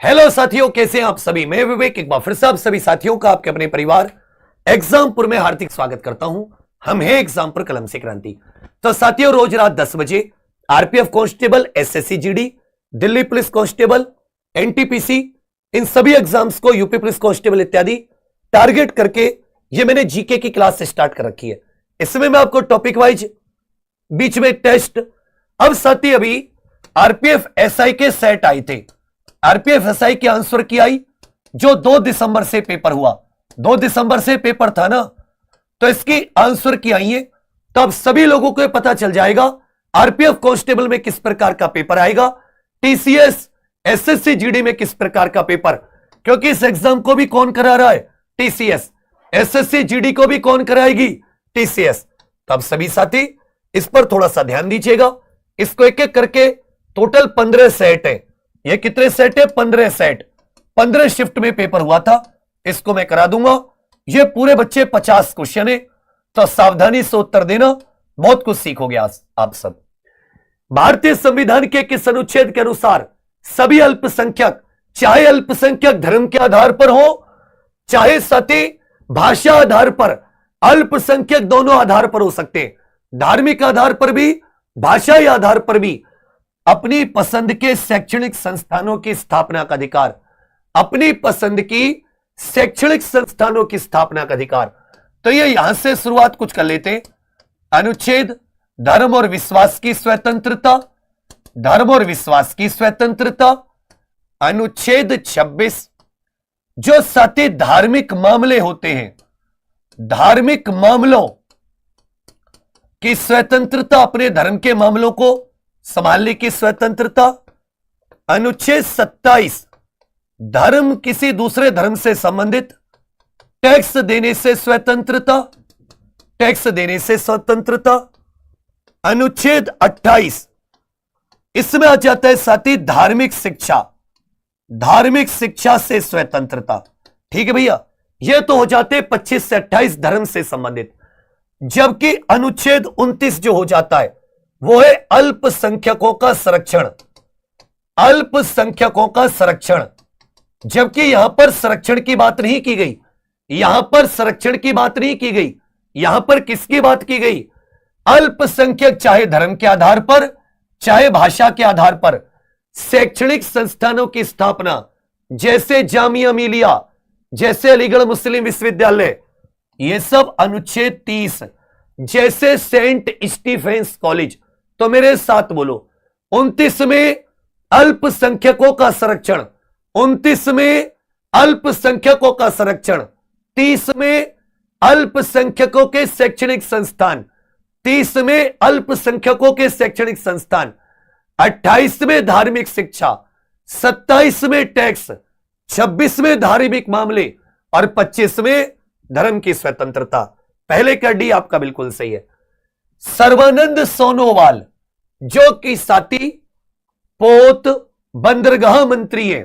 Hello साथियों, कैसे हैं आप सभी। मैं विवेक एक बार फिर से आप सभी साथियों का आपके अपने परिवार एग्जामपुर में हार्दिक स्वागत करता हूं। हम हैं एग्जामपुर कलम से क्रांति। तो साथियों, रोज रात 10 बजे RPF constable, SSC GD, Delhi police constable, NTPC, इन सभी एग्जाम्स को, यूपी पुलिस कांस्टेबल इत्यादि टारगेट करके ये मैंने जीके की क्लास से स्टार्ट कर रखी है। इसमें मैं आपको टॉपिक वाइज बीच में टेस्ट। अब साथी, अभी आरपीएफ एसआई के सेट आए थे। आरपीएफ एसआई की आंसर की आई जो 2 दिसंबर से पेपर हुआ। 2 दिसंबर से पेपर था ना, तो इसकी आंसर की आई है। तो अब सभी लोगों को पता चल जाएगा आरपीएफ कांस्टेबल में किस प्रकार का पेपर आएगा, टीसीएस एसएससी जीडी में किस प्रकार का पेपर, क्योंकि इस एग्जाम को भी कौन करा रहा है, टीसीएस। एसएससी जीडी को भी कौन कराएगी, टीसीएस। तो अब सभी साथी इस पर थोड़ा सा ध्यान दीजिएगा। इसको एक एक करके टोटल 15 सेट है। ये कितने सेट है, 15 सेट। 15 शिफ्ट में पेपर हुआ था, इसको मैं करा दूंगा। ये पूरे बच्चे 50 क्वेश्चन है, तो सावधानी से उत्तर देना, बहुत कुछ सीखोगे आप सब। भारतीय संविधान के किस अनुच्छेद के अनुसार सभी अल्पसंख्यक, चाहे अल्पसंख्यक धर्म के आधार पर हो, चाहे सती भाषा आधार पर, अल्पसंख्यक दोनों आधार पर हो सकते हैं, धार्मिक आधार पर भी, भाषाई आधार पर भी, अपनी पसंद के शैक्षणिक संस्थानों की स्थापना का अधिकार, अपनी पसंद की शैक्षणिक संस्थानों की स्थापना का अधिकार। तो ये यहां से शुरुआत कुछ कर लेते हैं। अनुच्छेद धर्म और विश्वास की स्वतंत्रता, धर्म और विश्वास की स्वतंत्रता। अनुच्छेद 26 जो साथी धार्मिक मामले होते हैं, धार्मिक मामलों की स्वतंत्रता, अपने धर्म के मामलों को संभालने की स्वतंत्रता। अनुच्छेद 27 धर्म किसी दूसरे धर्म से संबंधित, टैक्स देने से स्वतंत्रता, टैक्स देने से स्वतंत्रता। अनुच्छेद 28 इसमें आ जाता है साथी धार्मिक शिक्षा, धार्मिक शिक्षा से स्वतंत्रता। ठीक है भैया, यह तो हो जाते 25 से 28 धर्म से संबंधित। जबकि अनुच्छेद 29 जो हो जाता है वो है अल्पसंख्यकों का संरक्षण, अल्पसंख्यकों का संरक्षण। जबकि यहां पर संरक्षण की बात नहीं की गई, यहां पर संरक्षण की बात नहीं की गई, यहां पर किसकी बात की गई, अल्पसंख्यक चाहे धर्म के आधार पर, चाहे भाषा के आधार पर शैक्षणिक संस्थानों की स्थापना, जैसे जामिया मिलिया, जैसे अलीगढ़ मुस्लिम विश्वविद्यालय, यह सब अनुच्छेद 30, जैसे सेंट स्टीफेंस कॉलेज। तो मेरे साथ बोलो, 29 में अल्पसंख्यकों का संरक्षण, 29 में अल्पसंख्यकों का संरक्षण, 30 में अल्पसंख्यकों के शैक्षणिक संस्थान, 30 में अल्पसंख्यकों के शैक्षणिक संस्थान, 28 में धार्मिक शिक्षा, 27 में टैक्स, 26 में धार्मिक मामले और 25 में धर्म की स्वतंत्रता। पहले का डी आपका बिल्कुल सही है। सर्बानंद सोनोवाल जो कि साथी पोत बंदरगाह मंत्री है,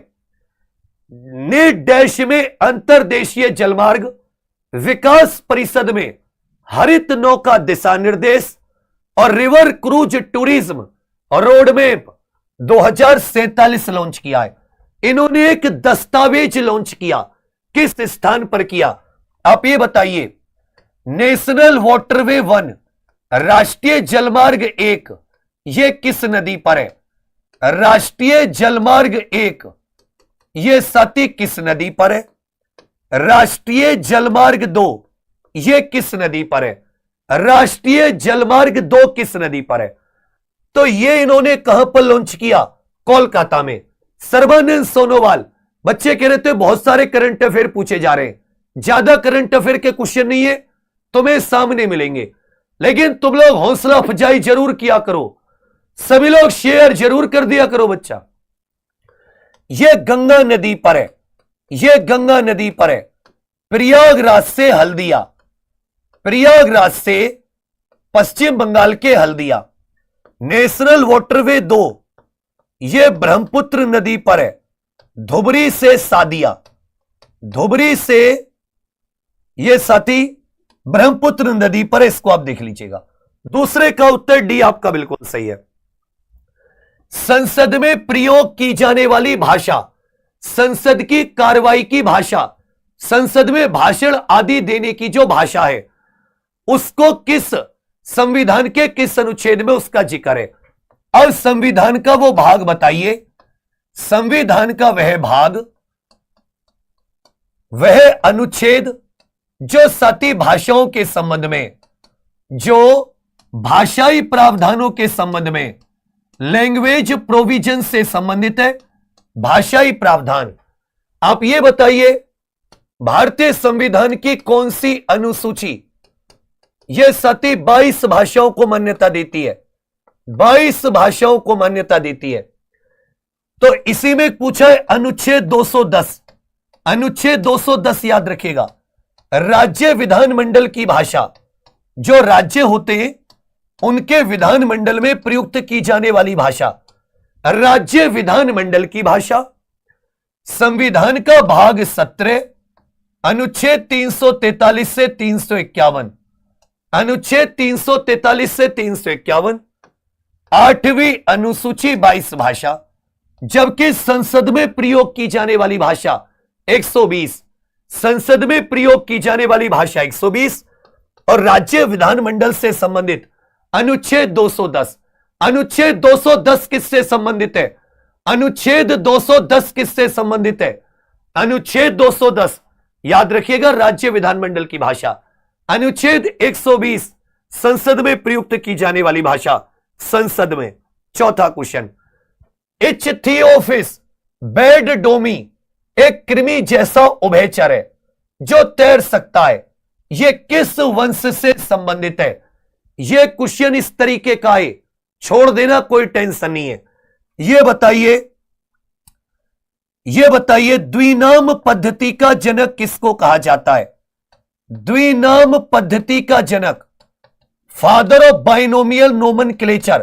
ने डैश में अंतरदेशीय जलमार्ग विकास परिषद में हरित नौका दिशा निर्देश और रिवर क्रूज टूरिज्म और रोड मैप 2047 लॉन्च किया है। इन्होंने एक दस्तावेज लॉन्च किया, किस स्थान पर किया आप ये बताइए। नेशनल वाटरवे 1, राष्ट्रीय जलमार्ग 1, यह किस नदी पर है, राष्ट्रीय जलमार्ग 1 यह साथी किस नदी पर है, राष्ट्रीय जलमार्ग 2 यह किस नदी पर है, राष्ट्रीय जलमार्ग 2 किस नदी पर है। तो यह इन्होंने कहां पर लॉन्च किया, कोलकाता में। सर्बानंद सोनोवाल, बच्चे कह रहे थे बहुत सारे करंट अफेयर पूछे जा रहे हैं, ज्यादा करंट अफेयर के क्वेश्चन नहीं है, तुम्हें सामने मिलेंगे, लेकिन तुम लोग हौसला अफजाई जरूर किया करो, सभी लोग शेयर जरूर कर दिया करो बच्चा। यह गंगा नदी पर है, यह गंगा नदी पर है, प्रयागराज से हल्दिया, प्रयागराज से पश्चिम बंगाल के हल्दिया। नेशनल वाटरवे 2 यह ब्रह्मपुत्र नदी पर है, धुबरी से सादिया, धुबरी से यह साथी ब्रह्मपुत्र नदी पर, इसको आप देख लीजिएगा। दूसरे का उत्तर डी आपका बिल्कुल सही है। संसद में प्रयोग की जाने वाली भाषा, संसद की कार्रवाई की भाषा, संसद में भाषण आदि देने की जो भाषा है, उसको किस संविधान के किस अनुच्छेद में उसका जिक्र है? अब संविधान का वो भाग बताइए, संविधान का वह भाग, वह अनुच्छेद जो सती भाषाओं के संबंध में, जो भाषाई प्रावधानों के संबंध में, लैंग्वेज प्रोविजन से संबंधित है, भाषाई प्रावधान। आप ये बताइए भारतीय संविधान की कौन सी अनुसूची यह सती 22 भाषाओं को मान्यता देती है, 22 भाषाओं को मान्यता देती है। तो इसी में पूछा है अनुच्छेद 210, अनुच्छेद 210 याद रखिएगा, राज्य विधानमंडल की भाषा, जो राज्य होते हैं उनके विधानमंडल में प्रयुक्त की जाने वाली भाषा, राज्य विधानमंडल की भाषा। संविधान का भाग 17 अनुच्छेद 343 से 351, अनुच्छेद 343 से 351, 8वीं अनुसूची 22 भाषा, जबकि संसद में प्रयोग की जाने वाली भाषा 120, संसद में प्रयोग की जाने वाली भाषा 120 और राज्य विधानमंडल से संबंधित अनुच्छेद 210। अनुच्छेद 210 किससे संबंधित है? अनुच्छेद 210 किससे संबंधित है? अनुच्छेद 210 याद रखिएगा, राज्य विधानमंडल की भाषा। अनुच्छेद 120 संसद में प्रयुक्त की जाने वाली भाषा, संसद में। चौथा क्वेश्चन, इच्थियोफिस बेडडोमी एक कृमि जैसा उभयचर है जो तैर सकता है, यह किस वंश से संबंधित है? यह क्वेश्चन इस तरीके का है, छोड़ देना, कोई टेंशन नहीं है। यह बताइए द्विनाम पद्धति का जनक किसको कहा जाता है? द्विनाम पद्धति का जनक, father of binomial nomenclature,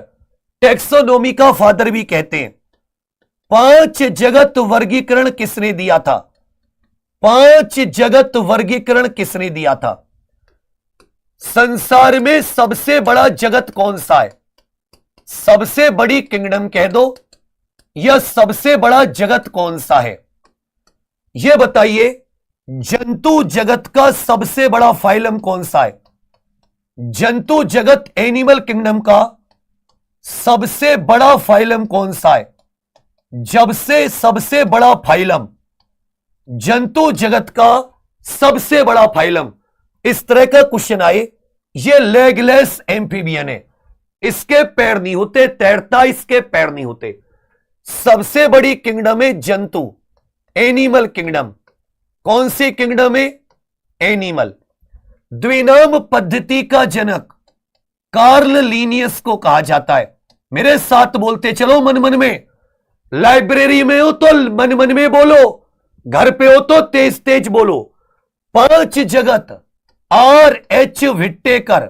taxonomy का फादर भी कहते हैं। 5 जगत वर्गीकरण किसने दिया था? 5 जगत वर्गीकरण किसने दिया था? संसार में सबसे बड़ा जगत कौन सा है? सबसे बड़ी किंगडम कह दो, यह सबसे बड़ा जगत कौन सा है? यह बताइए जंतु जगत का सबसे बड़ा फाइलम कौन सा है? जंतु जगत एनिमल किंगडम का सबसे बड़ा फाइलम कौन सा है? जब से सबसे बड़ा फाइलम, जंतु जगत का सबसे बड़ा फाइलम, इस तरह का क्वेश्चन आए, ये लेगलेस एम्फीबियन है, इसके पैर नहीं होते, तैरता, इसके पैर नहीं होते। सबसे बड़ी किंगडम है जंतु, एनिमल किंगडम। कौन सी किंगडम है? एनिमल। द्विनाम पद्धति का जनक कार्ल लीनियस को कहा जाता है। मेरे साथ बोलते चलो मन मन में, लाइब्रेरी में हो तो मन मन में बोलो, घर पे हो तो तेज तेज बोलो। 5 जगत, R.H. विट्टेकर,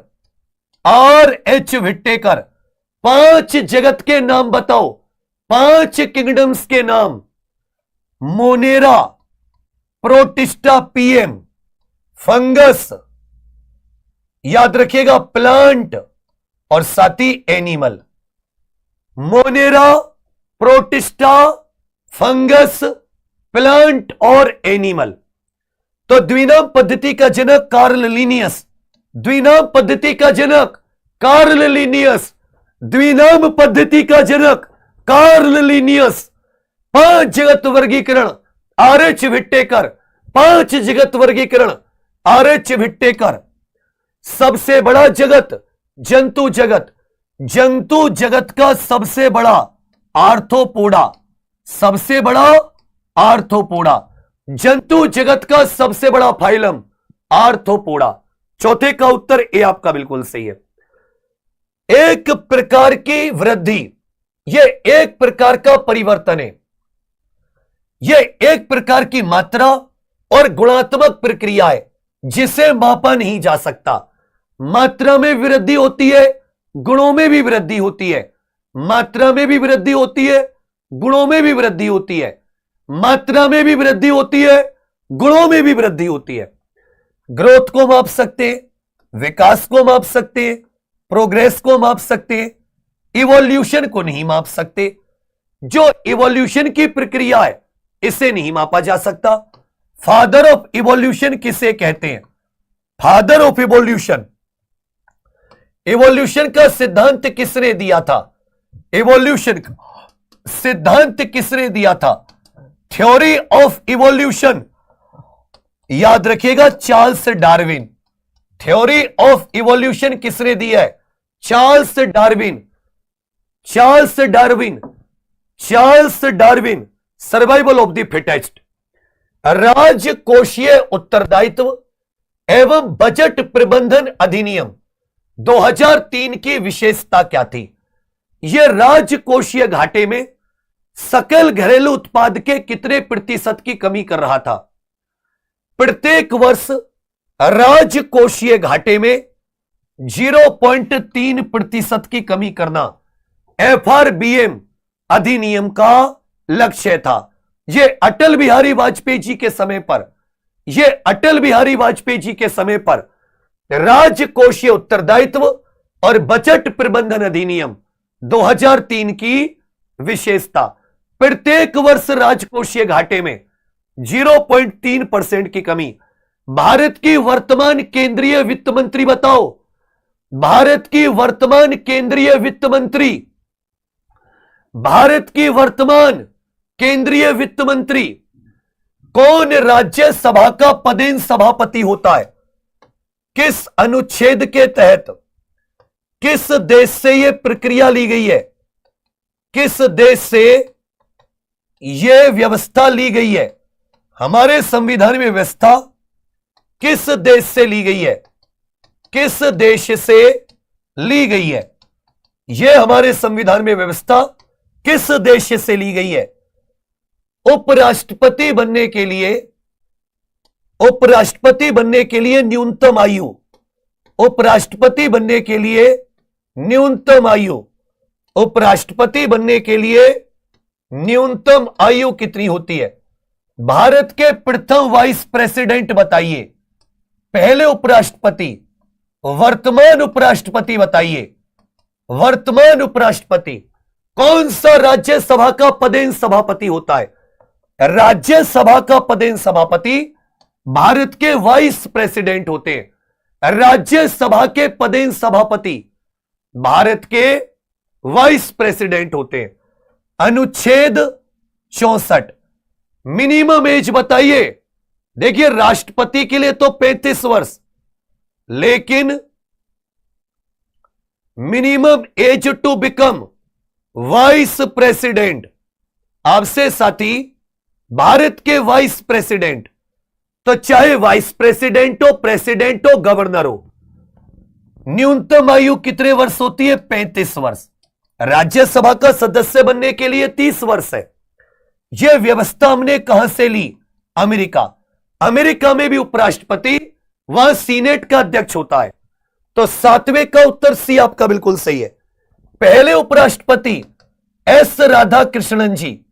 R.H. विट्टेकर, 5 जगत के नाम बताओ, 5 किंगडम्स के नाम। मोनेरा, प्रोटिस्टा पीएम, फंगस, याद रखिएगा प्लांट, और साथी animal. Monera, protista, fungus, plant और एनिमल। तो द्विनाम पद्धति का जनक कार्ल लीनियस, द्विनाम पद्धति का जनक कार्ल लीनियस, द्विनाम पद्धति का जनक कार्ल लीनियस। 5 जगत वर्गीकरण R.H. विट्टेकर, 5 जगत वर्गीकरण R.H. विट्टेकर। सबसे बड़ा जगत जंतु जगत, जंतु जगत का सबसे बड़ा आर्थ्रोपोडा, सबसे बड़ा आर्थ्रोपोडा। जंतु जगत का सबसे बड़ा फाइलम आर्थ्रोपोडा। चौथे का उत्तर ए आपका बिल्कुल सही है। एक प्रकार की वृद्धि, यह एक प्रकार का परिवर्तन है, यह एक प्रकार की मात्रा और गुणात्मक प्रक्रिया है जिसे मापा नहीं जा सकता। मात्रा में वृद्धि होती है, गुणों में भी वृद्धि होती है। मात्रा में भी वृद्धि होती है, गुणों में भी वृद्धि होती है। मात्रा में भी वृद्धि होती है, गुणों में भी वृद्धि होती है। ग्रोथ को माप सकते हैं, विकास को माप सकते हैं, प्रोग्रेस को माप सकते हैं, इवोल्यूशन को नहीं माप सकते। जो इवोल्यूशन की प्रक्रिया है इसे नहीं मापा जा सकता। फादर ऑफ इवोल्यूशन किसे कहते हैं? फादर ऑफ इवोल्यूशन, इवोल्यूशन का सिद्धांत किसने दिया था? इवोल्यूशन का सिद्धांत किसने दिया था? थ्योरी ऑफ इवोल्यूशन, याद रखिएगा, Charles Darwin. Theory of evolution किसने दिया है? Charles Darwin. Charles Darwin, Charles Darwin. Survival of the fittest, राजकोषीय उत्तरदायित्व एवं बजट प्रबंधन अधिनियम 2003 की विशेषता क्या थी? यह राजकोषीय घाटे में सकल घरेलू उत्पाद के कितने प्रतिशत की कमी कर रहा था? प्रत्येक वर्ष राजकोषीय घाटे में 0.3% की कमी करना एफआरबीएम अधिनियम का लक्ष्य था। यह अटल बिहारी वाजपेयी जी के समय पर, यह अटल बिहारी वाजपेयी जी के समय पर राजकोषीय उत्तरदायित्व और बजट प्रबंधन अधिनियम 2003 की विशेषता। प्रत्येक वर्ष राजकोषीय घाटे में 0.3% की कमी। भारत की वर्तमान केंद्रीय वित्त मंत्री बताओ, भारत की वर्तमान केंद्रीय वित्त मंत्री, भारत की वर्तमान केंद्रीय वित्त मंत्री कौन राज्यसभा का पदेन सभापति होता है? किस अनुच्छेद के तहत, किस देश से यह प्रक्रिया ली गई है? किस देश से यह व्यवस्था ली गई है? हमारे संविधान में व्यवस्था किस देश से ली गई है? किस देश से ली गई है? यह हमारे संविधान में व्यवस्था किस देश से ली गई है? उपराष्ट्रपति बनने के लिए, उपराष्ट्रपति बनने के लिए न्यूनतम आयु, उपराष्ट्रपति बनने के लिए न्यूनतम आयु, उपराष्ट्रपति बनने के लिए न्यूनतम आयु कितनी होती है? भारत के प्रथम वाइस प्रेसिडेंट बताइए। पहले उपराष्ट्रपति, वर्तमान उपराष्ट्रपति बताइए। वर्तमान उपराष्ट्रपति कौन सा राज्यसभा का पदेन सभापति होता है? राज्यसभा का पदेन सभापति भारत के वाइस प्रेसिडेंट होते हैं। राज्यसभा के पदेन सभापति भारत के वाइस प्रेसिडेंट होते हैं। अनुच्छेद 64 मिनिमम एज बताइए। देखिए, राष्ट्रपति के लिए तो 35 वर्ष, लेकिन minimum age to become vice president, आपसे साथी भारत के वाइस प्रेसिडेंट, तो चाहे वाइस प्रेसिडेंट हो, प्रेसिडेंट हो, गवर्नर हो, न्यूनतम आयु कितने वर्ष होती है? 35 वर्ष। राज्यसभा का सदस्य बनने के लिए 30 वर्ष है। यह व्यवस्था हमने कहां से ली? अमेरिका। अमेरिका में भी उपराष्ट्रपति वहां सीनेट का अध्यक्ष होता है। तो 7वें का उत्तर सी आपका बिल्कुल सही है। पहले उपराष्ट्रपति एस राधाकृष्णन जी,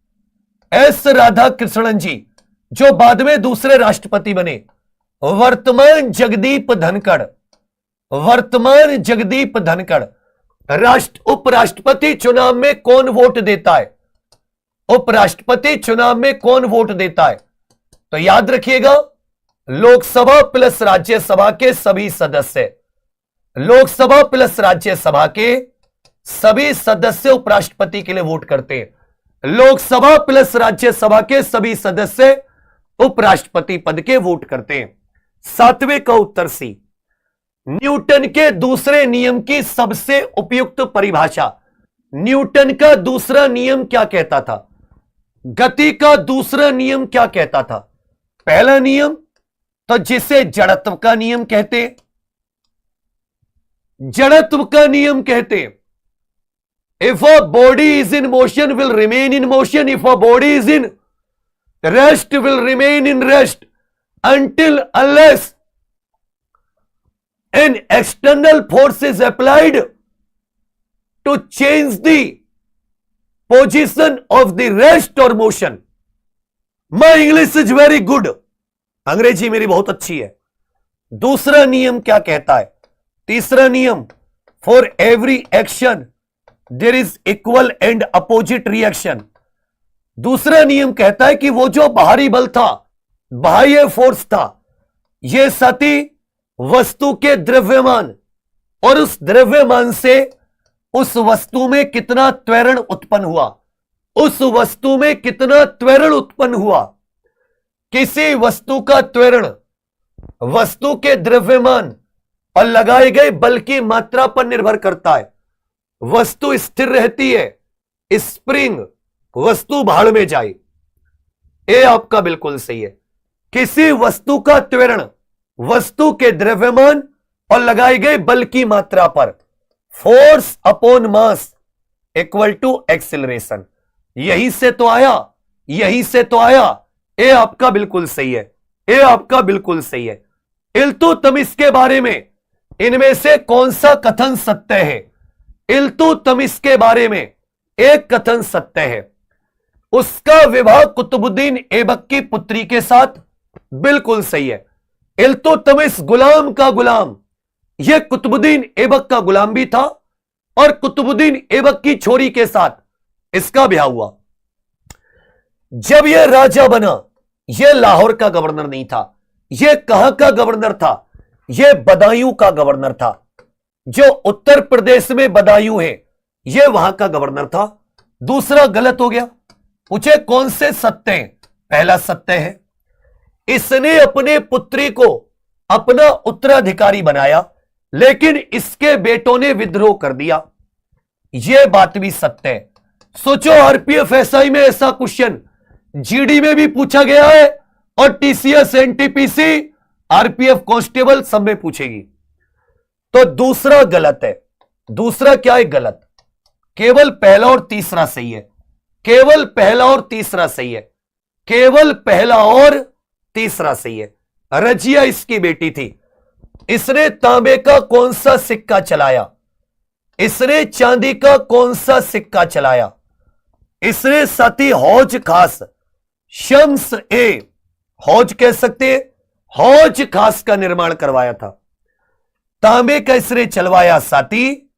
एस राधाकृष्णन जी, जो बाद में दूसरे राष्ट्रपति बने। वर्तमान जगदीप धनखड़, वर्तमान जगदीप धनखड़। उपराष्ट्रपति चुनाव में कौन वोट देता है? उपराष्ट्रपति चुनाव में कौन वोट देता है? तो याद रखिएगा, लोकसभा प्लस राज्यसभा के सभी सदस्य, लोकसभा प्लस राज्यसभा के सभी सदस्य उपराष्ट्रपति के लिए वोट करते हैं। लोकसभा प्लस राज्यसभा के सभी सदस्य उपराष्ट्रपति पद के वोट करते हैं। 7वें का उत्तर सी। न्यूटन के दूसरे नियम की सबसे उपयुक्त परिभाषा। न्यूटन का दूसरा नियम क्या कहता था? गति का दूसरा नियम क्या कहता था? पहला नियम तो जिसे जड़त्व का नियम कहते हैं, जड़त्व का नियम कहते हैं। If a body is in motion will remain in motion, if a body is in rest will remain in rest until unless an external force is applied to change the position of the rest or motion. My English is very good. अंग्रेजी मेरी बहुत अच्छी है। दूसरा नियम क्या कहता है? तीसरा नियम, for every action there is equal and opposite reaction. दूसरा नियम कहता है कि वो जो बाहरी बल था, बाह्य फोर्स था, यह साथी वस्तु के द्रव्यमान और उस द्रव्यमान से उस वस्तु में कितना त्वरण उत्पन्न हुआ, उस वस्तु में कितना त्वरण उत्पन्न हुआ। किसी वस्तु का त्वरण वस्तु के द्रव्यमान और लगाए गए बल की मात्रा पर निर्भर करता है। वस्तु स्थिर रहती है, स्प्रिंग, वस्तु भाड़ में जाए, ये आपका बिल्कुल सही है। किसी वस्तु का त्वरण वस्तु के द्रव्यमान और लगाए गए बल की मात्रा पर, force upon mass equal to acceleration. यहीं से तो आया, यहीं से तो आया। ये आपका बिल्कुल सही है, ये आपका बिल्कुल सही है। इल्तुतमिश के बारे में इनमें से कौन सा कथन सत्य है? इल्तुतमिश के बारे में एक कथन सत्य है, उसका विवाह कुतुबुद्दीन ऐबक की पुत्री के साथ, बिल्कुल सही है। इल्तुतमिश गुलाम का गुलाम, यह कुतुबुद्दीन ऐबक का गुलाम भी था और कुतुबुद्दीन ऐबक की छोरी के साथ इसका ब्याह हुआ। जब यह राजा बना, यह लाहौर का गवर्नर नहीं था। यह कहां का गवर्नर था? यह बदायूं का गवर्नर था। जो उत्तर प्रदेश में बदायूं है, यह वहां का गवर्नर था। दूसरा गलत हो गया। पूछे कौन से सत्य हैं? पहला सत्य है इसने अपने पुत्री को अपना उत्तराधिकारी बनाया, लेकिन इसके बेटों ने विद्रोह कर दिया। यह बात भी सत्य है। सोचो, आरपीएफ एसआई में ऐसा क्वेश्चन जीडी में भी पूछा गया है और टीसीएस, एनटीपीसी, आरपीएफ कांस्टेबल सब में पूछेगी। तो दूसरा गलत है। दूसरा क्या है? गलत। केवल पहला और तीसरा सही है। केवल पहला और तीसरा सही है। केवल पहला और तीसरा सही है। रजिया इसकी बेटी थी। इसने तांबे का कौन सा सिक्का चलाया? इसने चांदी का कौन सा सिक्का चलाया? इसने साथी हौज खास, शम्स ए हौज कह सकते हैं, हौज खास का निर्माण करवाया था। तांबे का इसने चलवाया साथी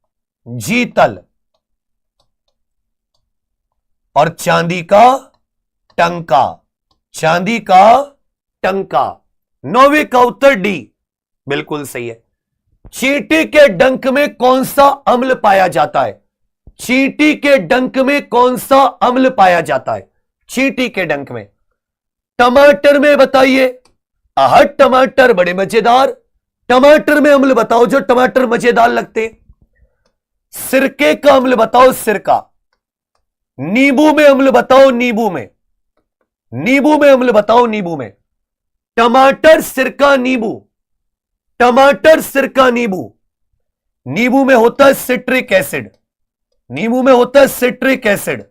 जीतल, और चांदी का टंका। चांदी का टंका। 9वीं का उत्तर डी बिल्कुल सही है। चींटी के डंक में कौन सा अम्ल पाया जाता है? चींटी के डंक में कौन सा अम्ल पाया जाता है? चींटी के डंक में। टमाटर में बताइए। टमाटर बड़े मजेदार। टमाटर में अम्ल बताओ जो टमाटर मजेदार लगते हैं। सिरके का अम्ल बताओ, सिरका। नींबू में अम्ल बताओ, नींबू में। नींबू में अम्ल बताओ, नींबू में। टमाटर, सिरका, नींबू। टमाटर, सिरका, नींबू। नींबू में होता है सिट्रिक एसिड। नींबू में होता है सिट्रिक एसिड,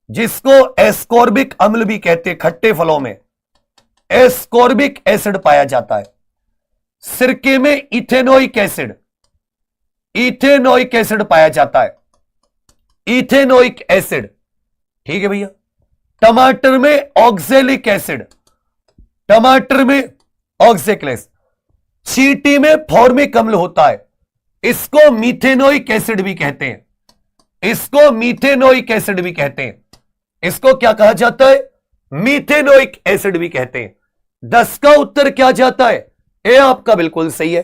जिसको एस्कॉर्बिक अम्ल भी कहते हैं। खट्टे फलों में एस्कॉर्बिक एसिड पाया जाता है। सिरके में इथेनोइक एसिड, इथेनोइक एसिड पाया जाता है। इथेनोइक एसिड, ठीक है भैया। टमाटर में ऑक्जेलिक एसिड, टमाटर में ऑक्जेलिक एसिड। चींटी में फॉर्मिक अम्ल होता है, इसको मीथेनोइक एसिड भी कहते हैं। इसको मीथेनोइक एसिड भी कहते हैं। इसको क्या कहा जाता है? मीथेनोइक एसिड भी कहते हैं। 10 का उत्तर क्या जाता है? ए आपका बिल्कुल सही है।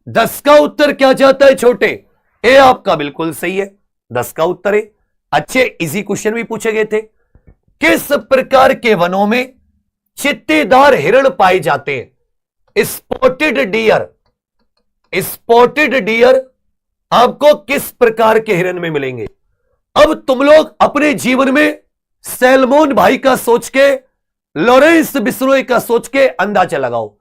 10 का उत्तर क्या जाता है छोटे? ए आपका बिल्कुल सही है। 10 का उत्तर है। अच्छे इजी क्वेश्चन भी पूछे गए थे। किस प्रकार के वनों में चित्तीदार हिरण पाए जाते हैं? Spotted deer. स्पॉटेड डियर आपको किस प्रकार के हिरण में मिलेंगे? अब तुम लोग अपने जीवन में सैलमोन भाई का सोच के, लॉरेंस बिश्नोई का सोच के अंदाजा लगाओ।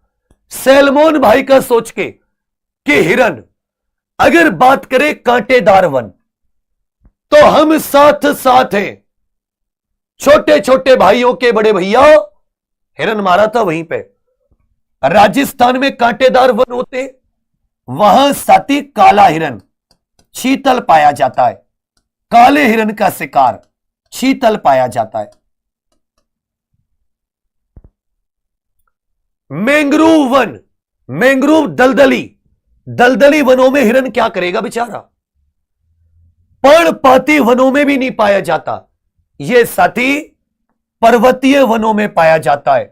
सैलमोन भाई का सोच के कि हिरन, अगर बात करें कांटेदार वन, तो हम साथ साथ हैं। छोटे छोटे भाइयों के बड़े भैया हिरन मारा था वहीं पे। राजस्थान में कांटेदार वन होते, वहां साथी काला हिरन, चीतल पाया जाता है। काले हिरन का शिकार चीतल पाया जाता है। मैंग्रोव वन, मैंग्रोव दलदली, दलदली वनों में हिरन क्या करेगा बेचारा? पर्णपाती वनों में भी नहीं पाया जाता। यह साथी पर्वतीय वनों में पाया जाता है।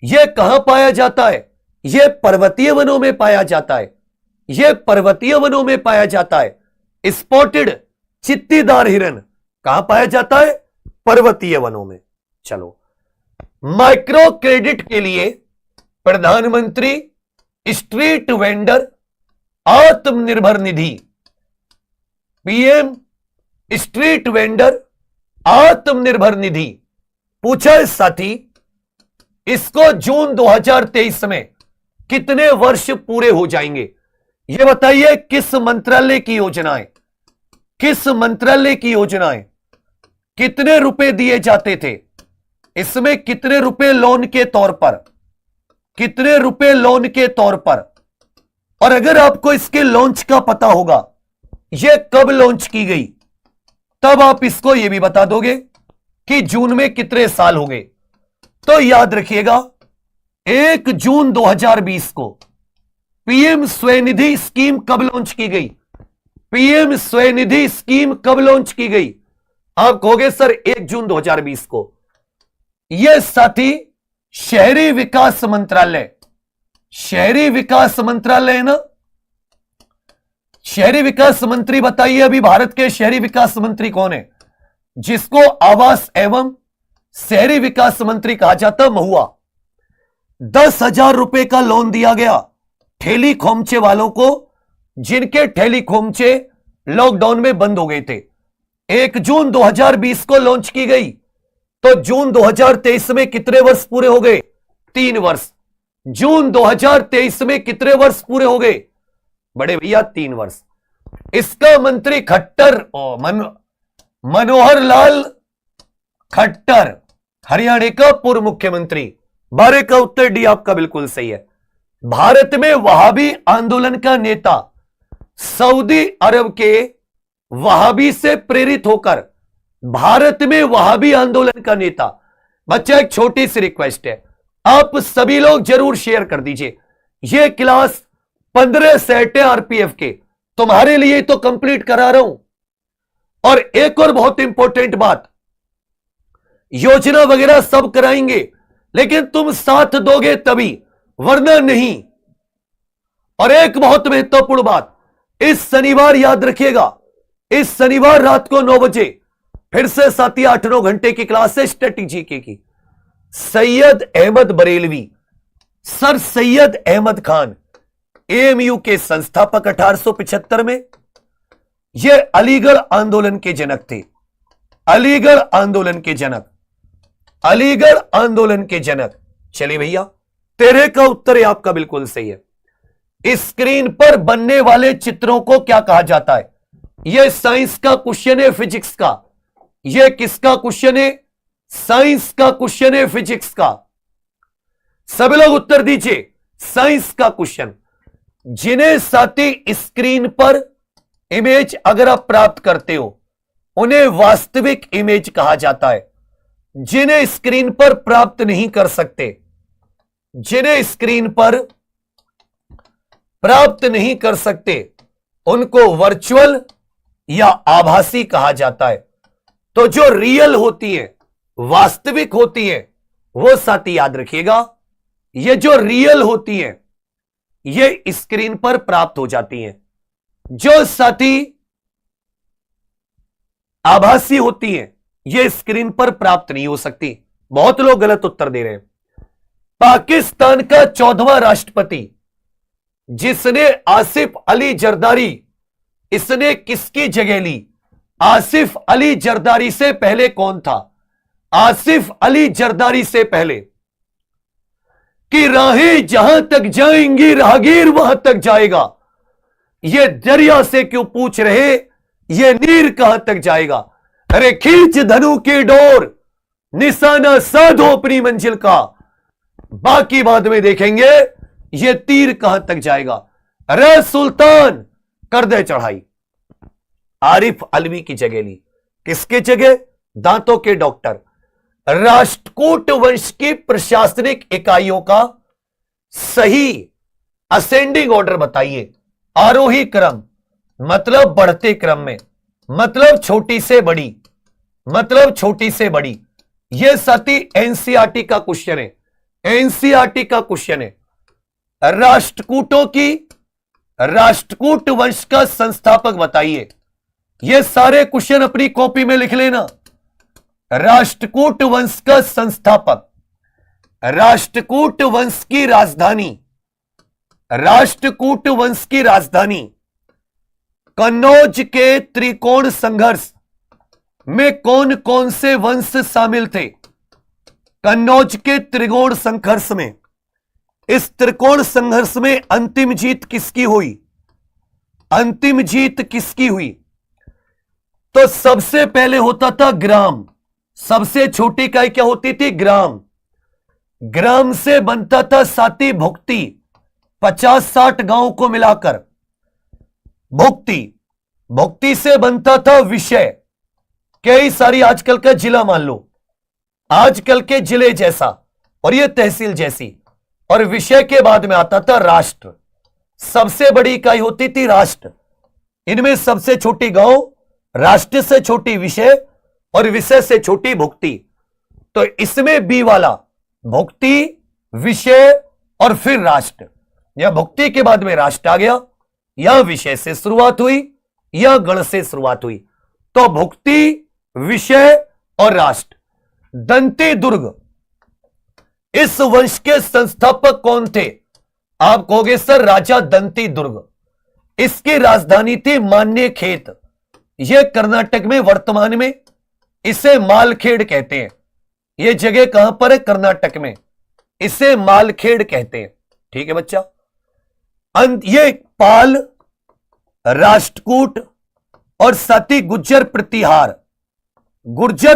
यह कहां पाया जाता है? यह पर्वतीय वनों में पाया जाता है। यह पर्वतीय वनों में पाया जाता है। स्पॉटेड चित्तीदार हिरन कहां पाया जाता है? पर्वतीय वनों में। चलो, माइक्रो क्रेडिट के लिए प्रधानमंत्री street vendor Atmanirbhar Nidhi, PM street vendor Atmanirbhar Nidhi पूछा है साथी। इसको जून 2023 में कितने वर्ष पूरे हो जाएंगे? यह बताइए किस मंत्रालय की योजनाएं, किस मंत्रालय की योजनाएं, कितने रुपए दिए जाते थे इसमें, कितने रुपए लोन के तौर पर, कितने रुपए लोन के तौर पर। और अगर आपको इसके लॉन्च का पता होगा, यह कब लॉन्च की गई, तब आप इसको यह भी बता दोगे कि जून में कितने साल हो गए। तो याद रखिएगा 1 जून 2020 को पीएम स्वनिधि स्कीम कब लॉन्च की गई? पीएम स्वनिधि स्कीम कब लॉन्च की गई? आप कहोगे सर 1 जून 2020 को। यह साथी शहरी विकास मंत्रालय, शहरी विकास मंत्रालय है ना। शहरी विकास मंत्री बताइए, अभी भारत के शहरी विकास मंत्री कौन है? जिसको आवास एवं शहरी विकास मंत्री कहा जाता, महुआ। 10,000 रुपए का लोन दिया गया ठेली खोमचे वालों को, जिनके ठेली खोमचे लॉकडाउन में बंद हो गए थे। 1 जून 2020 को लॉन्च की गई, तो जून 2023 में कितने वर्ष पूरे हो गए? 3 वर्ष। जून 2023 में कितने वर्ष पूरे हो गए बड़े भैया? 3 वर्ष। इसका मंत्री खट्टर मनोहर लाल खट्टर, हरियाणा का पूर्व मुख्यमंत्री। 12 का उत्तर डी आपका बिल्कुल सही है। भारत में वहाबी आंदोलन का नेता, सऊदी अरब के वहाबी से प्रेरित होकर भारत में वहाबी आंदोलन का नेता। बच्चा एक छोटी सी रिक्वेस्ट है, आप सभी लोग जरूर शेयर कर दीजिए। यह क्लास 15 सेट है आरपीएफ के, तुम्हारे लिए तो कंप्लीट करा रहा हूं। और एक और बहुत इंपॉर्टेंट बात, योजना वगैरह सब कराएंगे, लेकिन तुम साथ दोगे तभी, वरना नहीं। और एक बहुत महत्वपूर्ण बात, इस शनिवार याद रखिएगा, इस शनिवार रात को 9 बजे फिर से साथी 8-9 घंटे की क्लास है स्ट्रेटेजी की। सैयद अहमद बरेलवी, सर सैयद अहमद खान, एएमयू के संस्थापक 1875 में। यह अलीगढ़ आंदोलन के जनक थे, अलीगढ़ आंदोलन के जनक, अलीगढ़ आंदोलन के जनक। चलिए भैया, 13 का उत्तर आपका बिल्कुल सही है। स्क्रीन पर बनने वाले चित्रों को क्या कहा जाता है? यह साइंस का क्वेश्चन है, फिजिक्स का। यह किसका क्वेश्चन है? साइंस का क्वेश्चन है, फिजिक्स का। सभी लोग उत्तर दीजिए, साइंस का क्वेश्चन। जिन्हें साथी स्क्रीन पर इमेज अगर आप प्राप्त करते हो, उन्हें वास्तविक इमेज कहा जाता है। जिन्हें स्क्रीन पर प्राप्त नहीं कर सकते, जिन्हें स्क्रीन पर प्राप्त नहीं कर सकते, उनको वर्चुअल या आभासी कहा जाता है। तो जो रियल होती है, वास्तविक होती है, वो साथी याद रखिएगा, ये जो रियल होती है ये स्क्रीन पर प्राप्त हो जाती हैं। जो साथी आभासी होती हैं ये स्क्रीन पर प्राप्त नहीं हो सकती। बहुत लोग गलत उत्तर दे रहे हैं। पाकिस्तान का 14वां राष्ट्रपति जिसने आसिफ अली जरदारी, इसने किसकी जगह ली? आसिफ अली जरदारी से पहले कौन था? आसिफ अली जरदारी से पहले कि राहें जहां तक जाएंगी राहगीर वहां तक जाएगा, ये दरिया से क्यों पूछ रहे ये नीर कहां तक जाएगा? अरे खींच धनु की डोर, निशाना साधो अपनी मंजिल का, बाकी बाद में देखेंगे ये तीर कहां तक जाएगा। अरे सुल्तान कर दे चढ़ाई। आरिफ अलवी की जगह ली। किसकी जगह? दांतों के डॉक्टर। राष्ट्रकूट वंश की प्रशासनिक इकाइयों का सही असेंडिंग ऑर्डर बताइए। आरोही क्रम मतलब बढ़ते क्रम में, मतलब छोटी से बड़ी, मतलब छोटी से बड़ी। यह साथी एनसीईआरटी का क्वेश्चन है, एनसीईआरटी का क्वेश्चन है। राष्ट्रकूट वंश का संस्थापक बताइए। ये सारे क्वेश्चन अपनी कॉपी में लिख लेना। राष्ट्रकूट वंश का संस्थापक, राष्ट्रकूट वंश की राजधानी, राष्ट्रकूट वंश की राजधानी कन्नौज के त्रिकोण संघर्ष में कौन कौन से वंश शामिल थे? कन्नौज के त्रिकोण संघर्ष में, इस त्रिकोण संघर्ष में अंतिम जीत किसकी हुई? अंतिम जीत किसकी हुई? तो सबसे पहले होता था ग्राम, सबसे छोटी इकाई क्या होती थी? ग्राम। ग्राम से बनता था साथी भुक्ति, 50-60 गांव को मिलाकर भुक्ति। भुक्ति से बनता था विषय, कई सारी आजकल का जिला मान लो, आजकल के जिले जैसा और ये तहसील जैसी। और विषय के बाद में आता था राष्ट्र, सबसे बड़ी इकाई होती थी राष्ट्र। इनमें सबसे छोटी गांव, राष्ट्र से छोटी विषय और विषय से छोटी भुक्ति। तो इसमें बी वाला भुक्ति, विषय और फिर राष्ट्र, या भुक्ति के बाद में राष्ट्र आ गया, या विषय से शुरुआत हुई या गण से शुरुआत हुई। तो भुक्ति, विषय और राष्ट्र। दंती दुर्ग, इस वंश के संस्थापक कौन थे? आप कहोगे सर राजा दंती दुर्ग। इसकी राजधानी थी मान्यखेत, यह कर्नाटक में, वर्तमान में इसे मालखेड़ कहते हैं। यह जगह कहां पर है? कर्नाटक में, इसे मालखेड़ कहते हैं। ठीक है बच्चा। ये पाल, राष्ट्रकूट और साथी गुर्जर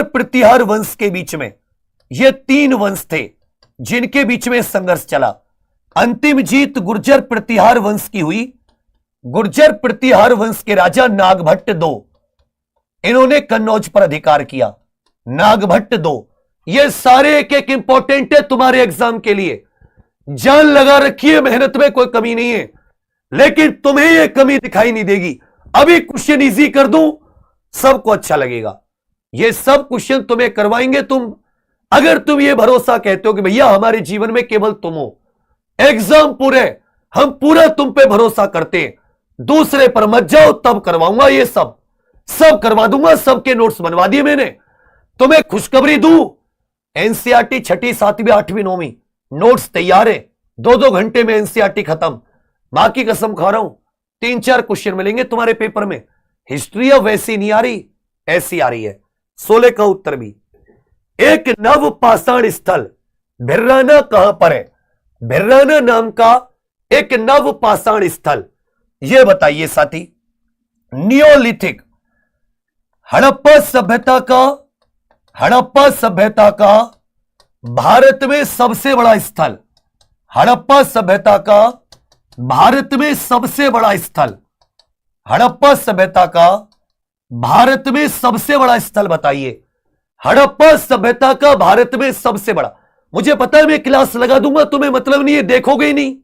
प्रतिहार वंश के बीच में ये 3 वंश थे जिनके बीच में संघर्ष चला। अंतिम जीत गुर्जर प्रतिहार वंश की हुई। गुर्जर प्रतिहार वंश के राजा नागभट्ट II, इन्होंने कन्नौज पर अधिकार किया। नागभट्ट II, ये सारे एक एक इंपॉर्टेंट है तुम्हारे एग्जाम के लिए। जान लगा रखिए, मेहनत में कोई कमी नहीं है, लेकिन तुम्हें यह कमी दिखाई नहीं देगी। अभी क्वेश्चन इजी कर दूं, सबको अच्छा लगेगा। ये सब क्वेश्चन तुम्हें करवाएंगे तुम, अगर तुम ये भरोसा कहते हो कि भैया हमारे जीवन में केवल तुम हो। एग्जाम पूरे, हम पूरा तुम पे भरोसा करते हैं, दूसरे पर मत जाओ, तब करवाऊंगा। ये सब करवा दूंगा, सबके नोट्स बनवा दिए मैंने। तुम्हें खुशखबरी दूं, एनसीईआरटी 6ठी 7वीं 8वीं 9वीं नोट्स तैयार है। 2-2 घंटे में एनसीईआरटी खत्म। मां की कसम खा रहा हूं, 3-4 क्वेश्चन मिलेंगे तुम्हारे पेपर में। हिस्ट्री अब वैसी नहीं आ रही, ऐसी आ रही है। 16 का उत्तर भी। एक नव पाषाण स्थल भिर्राना कहां पर है? भिर्राना नाम का एक नव पाषाण स्थल, यह बताइए साथी। नियोलिथिक, हड़प्पा सभ्यता का भारत में सबसे बड़ा स्थल। हड़प्पा सभ्यता का भारत में सबसे बड़ा स्थल। हड़प्पा सभ्यता का भारत में सबसे बड़ा स्थल बताइए। हड़प्पा सभ्यता का भारत में सबसे बड़ा। मुझे पता है मैं क्लास लगा दूंगा, तुम्हें मतलब नहीं है, देखोगे ही नहीं।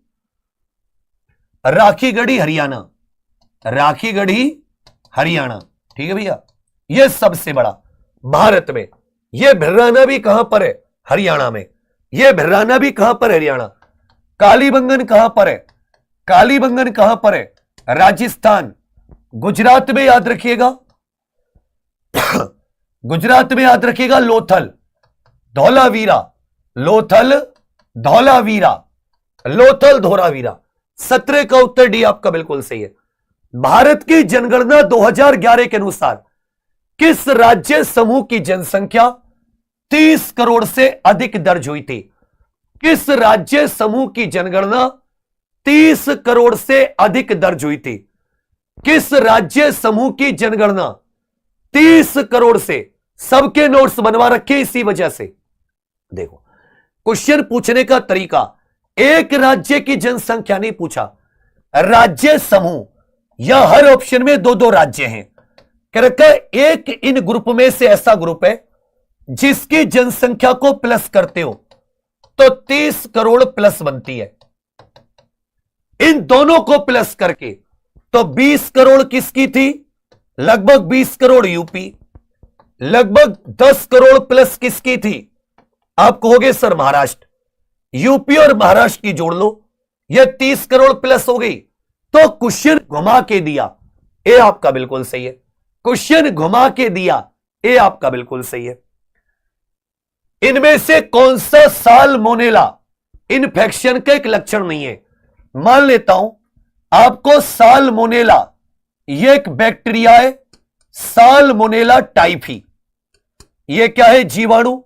राखीगढ़ी हरियाणा, राखीगढ़ी हरियाणा। ठीक है भैया, यह सबसे बड़ा भारत में। यह भिर्राना भी कहां पर है? हरियाणा में। यह भिर्राना भी कहां पर? हरियाणा। कालीबंगन कहां पर है? कालीबंगन कहां पर है? राजस्थान। गुजरात में याद रखिएगा गुजरात में याद रखिएगा लोथल, धौलावीरा। लोथल, धौलावीरा, लोथल, धौलावीरा। 17 का उत्तर डी आपका बिल्कुल सही है। भारत की जनगणना 2011 के अनुसार किस राज्य समूह की जनसंख्या 30 करोड़ से अधिक दर्ज हुई थी? किस राज्य समूह की जनगणना 30 करोड़ से अधिक दर्ज हुई थी? किस राज्य समूह की जनगणना 30 करोड़ से? सबके नोट्स बनवा रखे इसी वजह से। देखो क्वेश्चन पूछने का तरीका, एक राज्य की जनसंख्या नहीं पूछा, राज्य समूह, या हर ऑप्शन में 2-2 राज्य हैं। करके एक इन ग्रुप में से ऐसा ग्रुप है जिसकी जनसंख्या को प्लस करते हो तो 30 करोड़ प्लस बनती है। इन दोनों को प्लस करके तो 20 करोड़ किसकी थी? लगभग 20 करोड़ यूपी, लगभग 10 करोड़ प्लस किसकी थी? आप कहोगे सर महाराष्ट्र। यूपी और महाराष्ट्र की जोड़ लो, यह 30 करोड़ प्लस हो गई। तो क्वेश्चन घुमा के दिया, ए आपका बिल्कुल सही है। क्वेश्चन घुमा के दिया, ए आपका बिल्कुल सही है। इनमें से कौन सा साल्मोनेला इन्फेक्शन का एक लक्षण नहीं है? मान लेता हूं आपको साल्मोनेला, यह एक बैक्टीरिया है, साल्मोनेला टाइफी। यह क्या है? जीवाणु।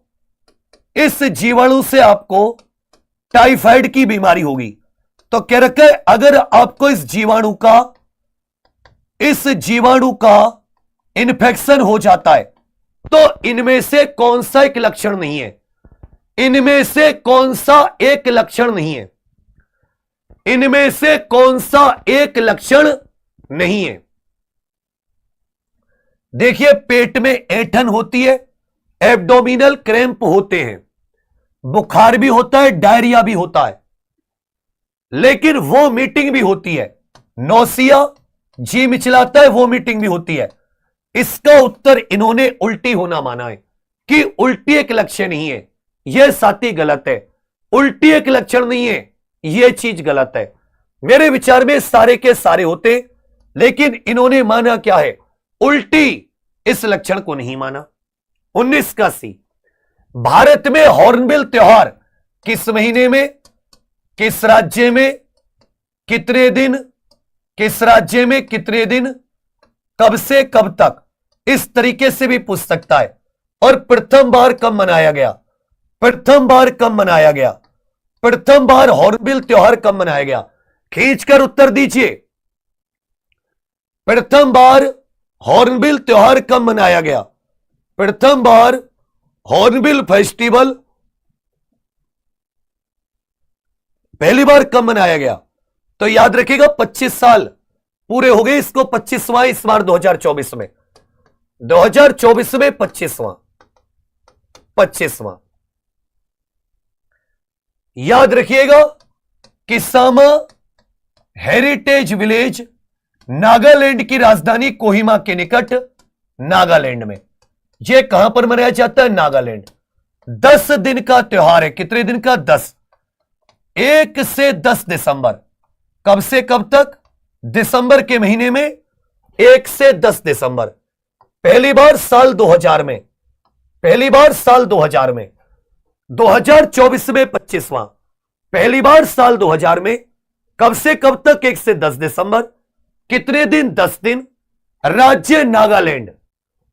इस जीवाणु से आपको टाइफाइड की बीमारी होगी। तो कह रखा है अगर आपको इस जीवाणु का इन्फेक्शन हो जाता है तो इनमें से कौन सा एक लक्षण नहीं है? इनमें से कौन सा एक लक्षण नहीं है? इनमें से कौन सा एक लक्षण नहीं है? देखिए, पेट में ऐंठन होती है, एब्डोमिनल क्रैम्प होते हैं, बुखार भी होता है, डायरिया भी होता है, लेकिन वोमिटिंग भी होती है, नौसिया, जी मिचलाता है, वोमिटिंग भी होती है। इसका उत्तर इन्होंने उल्टी होना माना है कि उल्टी एक लक्षण नहीं है। यह साथी गलत है। उल्टी एक लक्षण नहीं है, यह चीज गलत है। मेरे विचार में सारे के सारे होते, लेकिन इन्होंने माना क्या है? उल्टी। इस लक्षण को नहीं माना। 19 का सी, भारत में हॉर्नबिल त्योहार किस महीने में, किस राज्य में, कितने दिन, किस राज्य में कितने दिन, कब से कब तक, इस तरीके से भी पूछ सकता है। और प्रथम बार कब मनाया गया? प्रथम बार कब मनाया गया? प्रथम बार हॉर्नबिल त्योहार कब मनाया गया? खींचकर उत्तर दीजिए। प्रथम बार हॉर्नबिल त्योहार कब मनाया गया? प्रथम बार हॉर्नबिल फेस्टिवल पहली बार कब मनाया गया? तो याद रखिएगा 25 साल पूरे हो गए इसको। 25वां इस बार 2024 में, 2024 में 25वां। याद रखिएगा किसामा हेरिटेज विलेज नागालैंड की राजधानी कोहिमा के निकट, नागालैंड में। यह कहां पर मनाया जाता है? नागालैंड। 10 दिन का त्योहार है। कितने दिन का? 10। 1 से 10 दिसंबर। कब से कब तक? दिसंबर के महीने में 1 से 10 दिसंबर। पहली बार साल 2000 में, पहली बार साल 2000 में, 2024 में 25वां। पहली बार साल 2000 में, कब से कब तक? 1 से 10 दिसंबर। कितने दिन? 10 दिन। राज्य नागालैंड।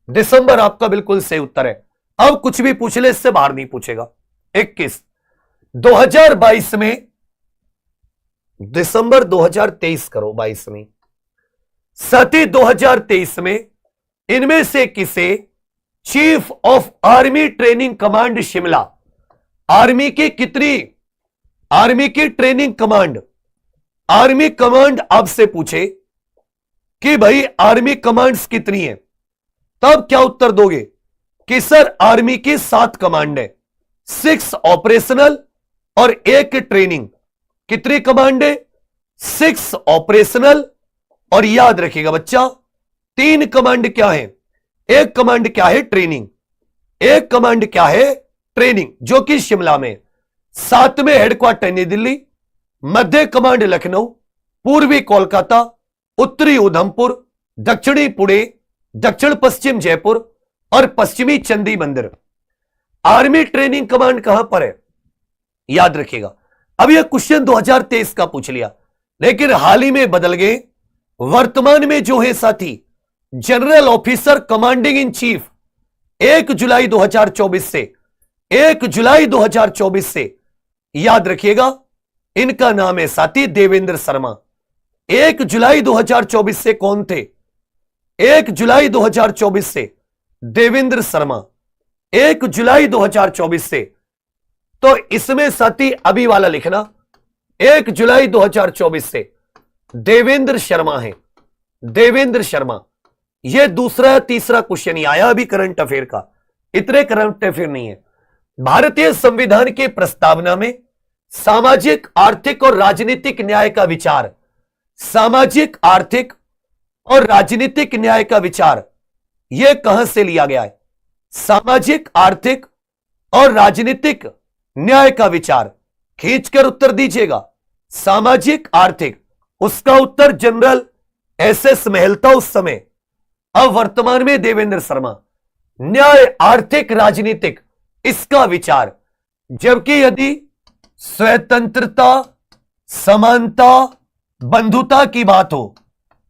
दिसंबर आपका बिल्कुल सही उत्तर है। अब कुछ भी पूछ ले, इससे बाहर नहीं पूछेगा। 21 2022 में, दिसंबर 2023 करो, 22 में। सती 2023 में इनमें से किसे chief of army training command Shimla, army की कितनी, आर्मी की ट्रेनिंग कमांड, आर्मी कमांड आपसे पूछे कि भाई आर्मी कमांड्स कितनी है, तब क्या उत्तर दोगे कि सर आर्मी की 7 कमांड है, 6 ऑपरेशनल और 1 ट्रेनिंग। कितनी कमांड है? 6 ऑपरेशनल और याद रखिएगा बच्चा 3 कमांड क्या है? एक कमांड क्या है? ट्रेनिंग। एक कमांड क्या है? ट्रेनिंग, जो कि शिमला में। 7 में हेडक्वार्टर नई दिल्ली, मध्य कमांड लखनऊ, पूर्वी कोलकाता, उत्तरी उधमपुर, दक्षिणी पुणे, दक्षिण पश्चिम जयपुर और पश्चिमी चंदी मंदिर। आर्मी ट्रेनिंग कमांड कहां पर है? याद रखिएगा। अब यह क्वेश्चन 2023 का पूछ लिया, लेकिन हाल ही में बदल गए। वर्तमान में जो है साथी general officer commanding in chief 1 जुलाई 2024 से, 1 जुलाई 2024 से याद रखिएगा, इनका नाम है साथी देवेंद्र शर्मा। 1 जुलाई 2024 से कौन थे? 1 जुलाई 2024 से देवेंद्र शर्मा। 1 जुलाई 2024 से, तो इसमें साथी अभी वाला लिखना, 1 जुलाई 2024 से देवेंद्र शर्मा है। देवेंद्र शर्मा। यह दूसरा या तीसरा क्वेश्चन ही आया अभी करंट अफेयर का, इतने करंट अफेयर नहीं है। भारतीय संविधान की प्रस्तावना में सामाजिक, आर्थिक और राजनीतिक न्याय का विचार, सामाजिक, आर्थिक और राजनीतिक न्याय का विचार, यह कहां से लिया गया है? सामाजिक, आर्थिक और राजनीतिक न्याय का विचार खींचकर उत्तर दीजिएगा। सामाजिक, आर्थिक, उसका उत्तर जनरल एस मेहता उस समय, अब वर्तमान में देवेंद्र शर्मा। न्याय, आर्थिक, राजनीतिक, इसका विचार। जबकि यदि स्वतंत्रता, समानता, बंधुता की बात हो,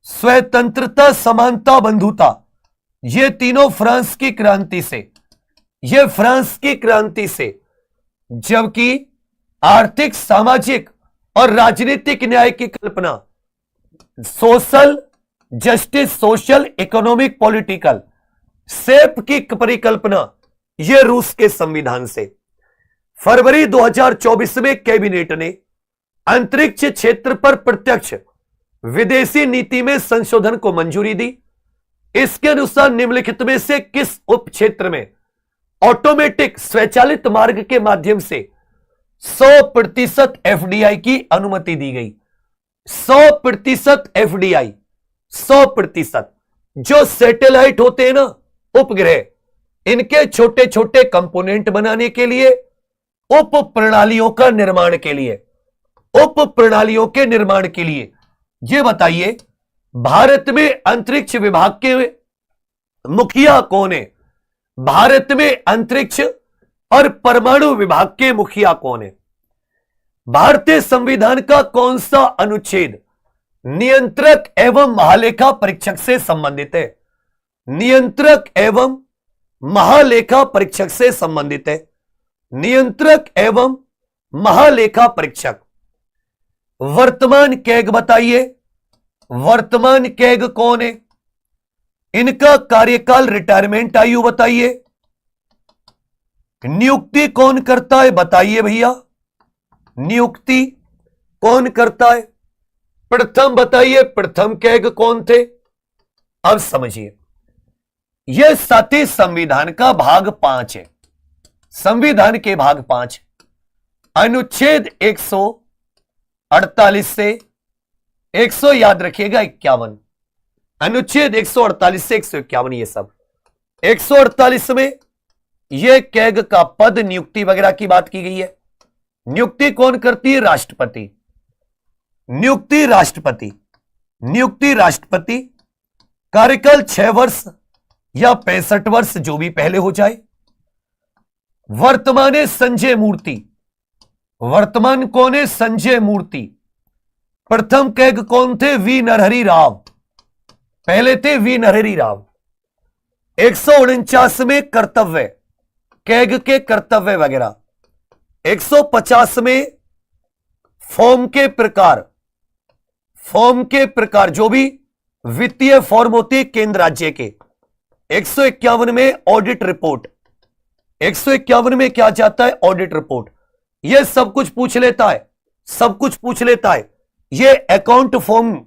स्वतंत्रता, समानता, बंधुता, ये तीनों फ्रांस की क्रांति से, ये फ्रांस की क्रांति से। जबकि आर्थिक, सामाजिक और राजनीतिक न्याय की कल्पना, social justice, social, economic, political, सेप की परिकल्पना, यह रूस के संविधान से। फरवरी 2024 में कैबिनेट ने अंतरिक्ष क्षेत्र पर प्रत्यक्ष विदेशी नीति में संशोधन को मंजूरी दी। इसके अनुसार निम्नलिखित में से किस उप क्षेत्र में ऑटोमेटिक, स्वचालित मार्ग के माध्यम से 100% एफडीआई की अनुमति दी गई? 100% एफडीआई, 100%। जो सैटेलाइट होते हैं ना, उपग्रह, इनके छोटे छोटे कंपोनेंट बनाने के लिए, उप प्रणालियों का निर्माण के लिए, उप प्रणालियों के निर्माण के लिए, यह बताइए भारत में अंतरिक्ष विभाग के मुखिया कौन है? भारत में अंतरिक्ष और परमाणु विभाग के मुखिया कौन है? भारतीय संविधान का कौन सा अनुच्छेद नियंत्रक एवं महालेखा परीक्षक से संबंधित है? नियंत्रक एवं महालेखा परीक्षक से संबंधित है। नियंत्रक एवं महालेखा परीक्षक। वर्तमान कैग बताइए, वर्तमान कैग कौन है? इनका कार्यकाल, रिटायरमेंट आयु बताइए। नियुक्ति कौन करता है बताइए भैया, नियुक्ति कौन करता है? प्रथम बताइए, प्रथम कैग कौन थे? अब समझिए, यह साथी संविधान का भाग 5 है। संविधान के भाग 5 अनुच्छेद 148 से 100, याद रखिएगा 51, अनुच्छेद 148 से 151, ये सब 148 में यह कैग का पद, नियुक्ति वगैरह की बात की गई है। नियुक्ति कौन करती है? राष्ट्रपति। नियुक्ति राष्ट्रपति, नियुक्ति राष्ट्रपति। कार्यकाल 6 वर्ष या 65 वर्ष, जो भी पहले हो जाए। वर्तमान है संजय मूर्ति। वर्तमान कौन है? संजय मूर्ति। प्रथम कैग कौन थे? वी नरहरि राव, पहले थे वी नरहरि राव। 149 में कर्तव्य, कैग के कर्तव्य वगैरह। 150 में फॉर्म के प्रकार, फॉर्म के प्रकार, जो भी वित्तीय फॉर्म होती है केंद्र राज्य के। 151 में ऑडिट रिपोर्ट, 151 में क्या जाता है? Audit report. यह सब कुछ पूछ लेता है, सब कुछ पूछ लेता है। यह अकाउंट फॉर्म,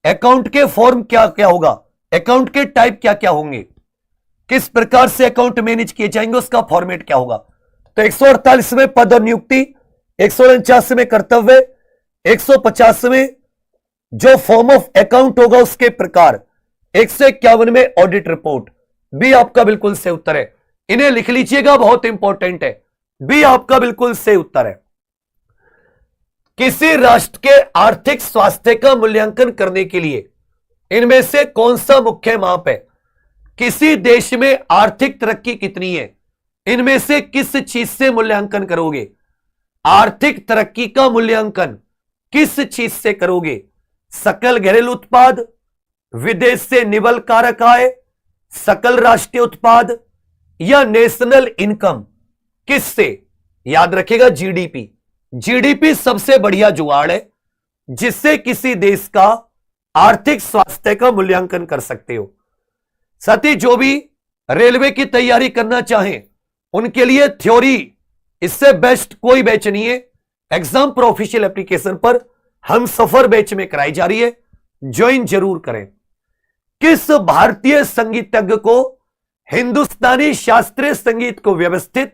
अकाउंट के फॉर्म क्या क्या होगा, अकाउंट के टाइप क्या क्या होंगे, किस प्रकार से अकाउंट मैनेज किए जाएंगे, उसका फॉर्मेट क्या होगा। तो 148 में पद और नियुक्ति, 149 में कर्तव्य, 150 में जो फॉर्म ऑफ अकाउंट होगा उसके प्रकार, 151 में ऑडिट रिपोर्ट। बी आपका बिल्कुल सही उत्तर है। इन्हें लिख लीजिएगा, बहुत इंपॉर्टेंट है। बी आपका बिल्कुल सही उत्तर है। किसी राष्ट्र के आर्थिक स्वास्थ्य का मूल्यांकन करने के लिए इनमें से कौन सा मुख्य माप है? किसी देश में आर्थिक तरक्की कितनी है, इनमें से किस चीज से मूल्यांकन करोगे? आर्थिक तरक्की का मूल्यांकन किस चीज से करोगे? सकल घरेलू उत्पाद, विदेश से निवल कारक आय, सकल राष्ट्रीय उत्पाद या नेशनल इनकम? किससे? याद रखिएगा जीडीपी। जीडीपी सबसे बढ़िया जुगाड़ है जिससे किसी देश का आर्थिक स्वास्थ्य का मूल्यांकन कर सकते हो। साथ ही जो भी रेलवे की तैयारी करना चाहें उनके लिए थ्योरी, इससे बेस्ट कोई बैच नहीं है। एग्जाम पर ऑफिशियल एप्लीकेशन पर हम सफर बैच में कराई जा रही है, ज्वाइन जरूर करें। किस भारतीय संगीतज्ञ को हिंदुस्तानी शास्त्रीय संगीत को व्यवस्थित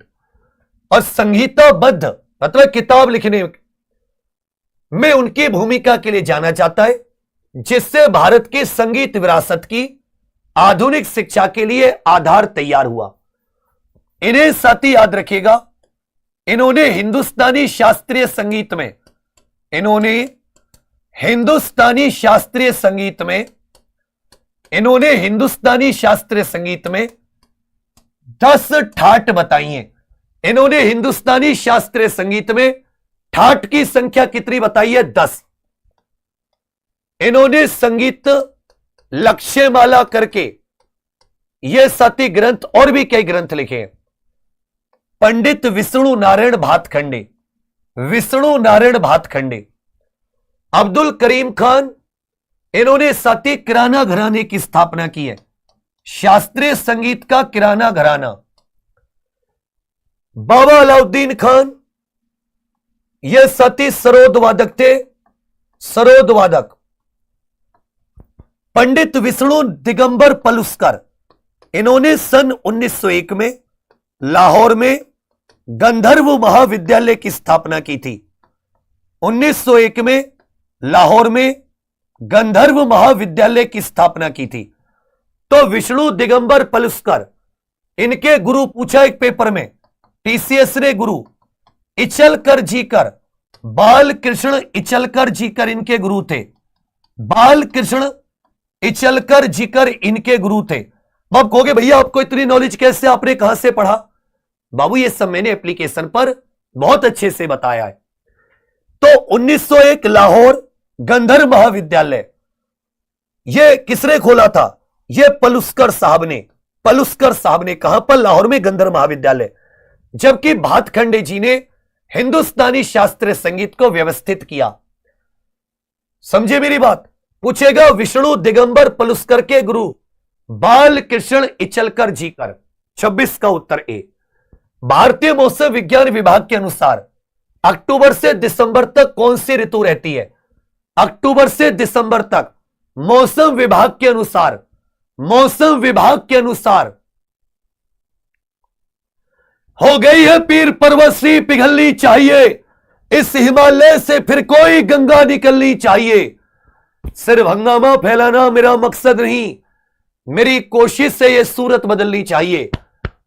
और संगीताबद्ध, मतलब किताब लिखने में उनकी भूमिका के लिए जाना जाता है, जिससे भारत की संगीत विरासत की आधुनिक शिक्षा के लिए आधार तैयार हुआ? इन्हें साथी याद रखिएगा, इन्होंने हिंदुस्तानी शास्त्रीय संगीत में, इन्होंने हिंदुस्तानी शास्त्रीय संगीत में, इन्होंने हिंदुस्तानी शास्त्रीय संगीत में 10 ठाट बताई हैं। इन्होंने हिंदुस्तानी शास्त्रीय संगीत में ठाट की संख्या कितनी बताई है? 10। इन्होंने संगीत लक्ष्यमाला करके यह साथी ग्रंथ और भी कई ग्रंथ लिखे हैं। पंडित विष्णु नारायण भातखंडे, विष्णु नारायण भातखंडे, अब्दुल करीम खान, इन्होंने साथी किराना घराने की स्थापना की है, शास्त्रीय संगीत का किराना घराना। बाबा अलाउद्दीन खान, यह साथी सरोद वादक थे, सरोद वादक। पंडित विष्णु दिगंबर पलुस्कर, इन्होंने सन 1901 में लाहौर में गंधर्व महाविद्यालय की स्थापना की थी। 1901 में लाहौर में गंधर्व महाविद्यालय की स्थापना की थी। तो विष्णु दिगंबर पलुस्कर, इनके गुरु पूछा एक पेपर में, टीसीएस ने गुरु इचलकर जीकर, बाल कृष्ण इचलकर जीकर इनके गुरु थे। बाल कृष्ण इचलकर जीकर इनके गुरु थे। आप कहोगे भैया आपको इतनी नॉलेज कैसे, आपने कहां से पढ़ा? बाबू ये सब मैंने एप्लीकेशन पर बहुत अच्छे से बताया है। तो 1901 लाहौर गंधर्व महाविद्यालय, यह किसने खोला था? यह पलुस्कर साहब ने, पलुस्कर साहब ने। कहां पर? लाहौर में गंधर्व महाविद्यालय। जबकि भातखंडे जी ने हिंदुस्तानी शास्त्रीय संगीत को व्यवस्थित किया। समझे मेरी बात? पूछेगा विष्णु दिगंबर पलुस्कर के गुरु बाल कृष्ण इचलकर जीकर, 26 का उत्तर ए। भारतीय मौसम विज्ञान विभाग के अनुसार अक्टूबर से दिसंबर तक कौन सी ऋतु रहती है? अक्टूबर से दिसंबर तक मौसम विभाग के अनुसार, मौसम विभाग के अनुसार हो गई है पीर पर्वती पिघलनी चाहिए, इस हिमालय से फिर कोई गंगा निकलनी चाहिए। सिर्फ हंगामा फैलाना मेरा मकसद नहीं, मेरी कोशिश से यह सूरत बदलनी चाहिए।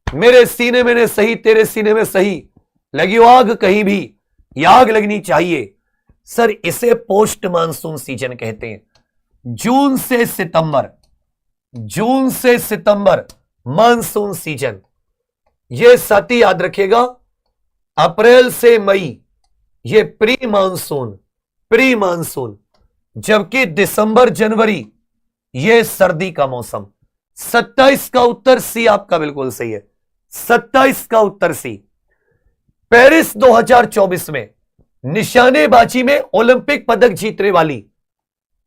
मेरे सीने में सही, तेरे सीने में सही, लगी आग कहीं भी, यह आग लगनी चाहिए। सर इसे पोस्ट मानसून सीजन कहते हैं। जून से सितंबर, जून से सितंबर मानसून सीजन। यह साथी याद रखेगा। अप्रैल से मई यह प्री मानसून, प्री मानसून। जबकि दिसंबर जनवरी यह सर्दी का मौसम। 27 का उत्तर सी आपका बिल्कुल सही है, 27 का उत्तर सी। पेरिस 2024 में निशानेबाजी में ओलंपिक पदक जीतने वाली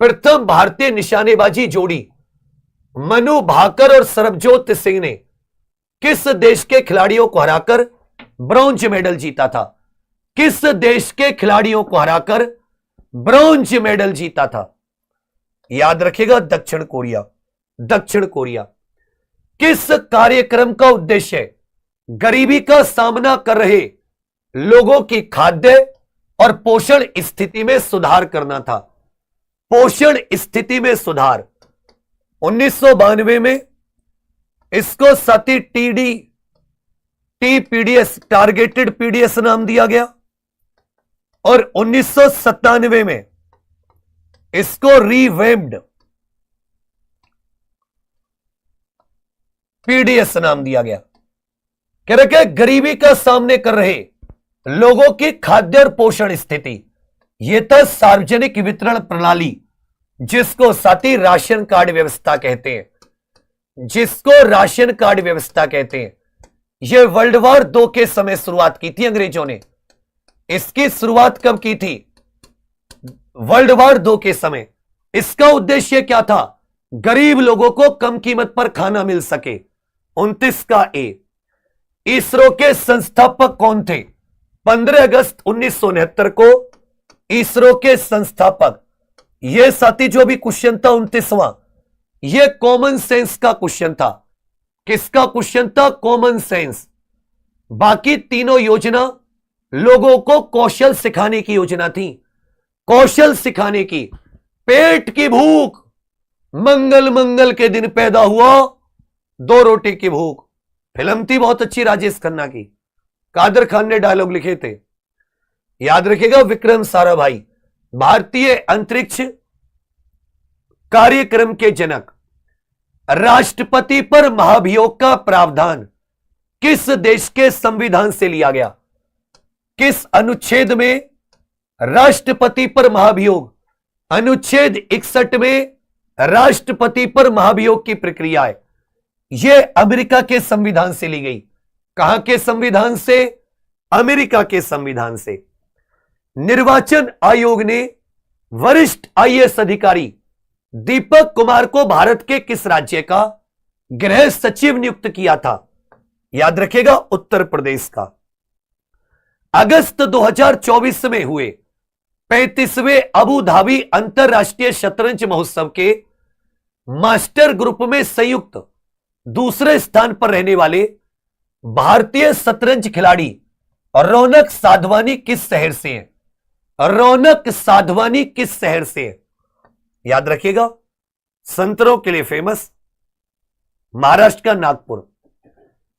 प्रथम भारतीय निशानेबाजी जोड़ी मनु भाकर और सरबजोत सिंह ने किस देश के खिलाड़ियों को हराकर ब्रॉन्ज मेडल जीता था? किस देश के खिलाड़ियों को हराकर ब्रॉन्ज मेडल जीता था? याद रखिएगा, दक्षिण कोरिया, दक्षिण कोरिया। किस कार्यक्रम का उद्देश्य गरीबी का सामना कर रहे लोगों की खाद्य और पोषण स्थिति में सुधार करना था? पोषण स्थिति में सुधार। 1992 में इसको साथी टीपीडीएस, टारगेटेड पीडीएस नाम दिया गया, और 1997 में इसको रीवेम्ड पीडीएस नाम दिया गया। कह रखे गरीबी का सामने कर रहे लोगों की खाद्य और पोषण स्थिति। यह था सार्वजनिक वितरण प्रणाली, जिसको साथी राशन कार्ड व्यवस्था कहते हैं, जिसको राशन कार्ड व्यवस्था कहते हैं। यह वर्ल्ड वॉर 2 के समय शुरुआत की थी अंग्रेजों ने। इसकी शुरुआत कब की थी? वर्ल्ड वॉर 2 के समय। इसका उद्देश्य क्या था? गरीब लोगों को कम कीमत पर खाना मिल सके। 29 का ए। इसरो के संस्थापक कौन थे? 15 अगस्त 1969 को इसरो के संस्थापक। यह साथी जो भी क्वेश्चन था 29वां, यह कॉमन सेंस का क्वेश्चन था। किसका क्वेश्चन था? Common sense. बाकी तीनों योजना लोगों को कौशल सिखाने की योजना थी, कौशल सिखाने की। पेट की भूख, मंगल मंगल के दिन पैदा हुआ 2 रोटी की भूख। फिल्म थी बहुत अच्छी राजेश खन्ना की, कादर खान ने डायलॉग लिखे थे, याद रखिएगा। विक्रम साराभाई भारतीय अंतरिक्ष कार्यक्रम के जनक। राष्ट्रपति पर महाभियोग का प्रावधान किस देश के संविधान से लिया गया? किस अनुच्छेद में राष्ट्रपति पर महाभियोग? अनुच्छेद 61 में राष्ट्रपति पर महाभियोग की प्रक्रिया है, यह अमेरिका के संविधान से ली गई। कहां के संविधान से? अमेरिका के संविधान से। निर्वाचन आयोग ने वरिष्ठ आईएएस अधिकारी दीपक कुमार को भारत के किस राज्य का गृह सचिव नियुक्त किया था? याद रखिएगा, उत्तर प्रदेश का। अगस्त 2024 में हुए 35वें अबू धाबी अंतरराष्ट्रीय शतरंज महोत्सव के मास्टर ग्रुप में संयुक्त दूसरे स्थान पर रहने वाले भारतीय शतरंज खिलाड़ी रौनक साधवानी किस शहर से हैं? रौनक साधवानी किस शहर से है? याद रखिएगा, संतरों के लिए फेमस, महाराष्ट्र का नागपुर।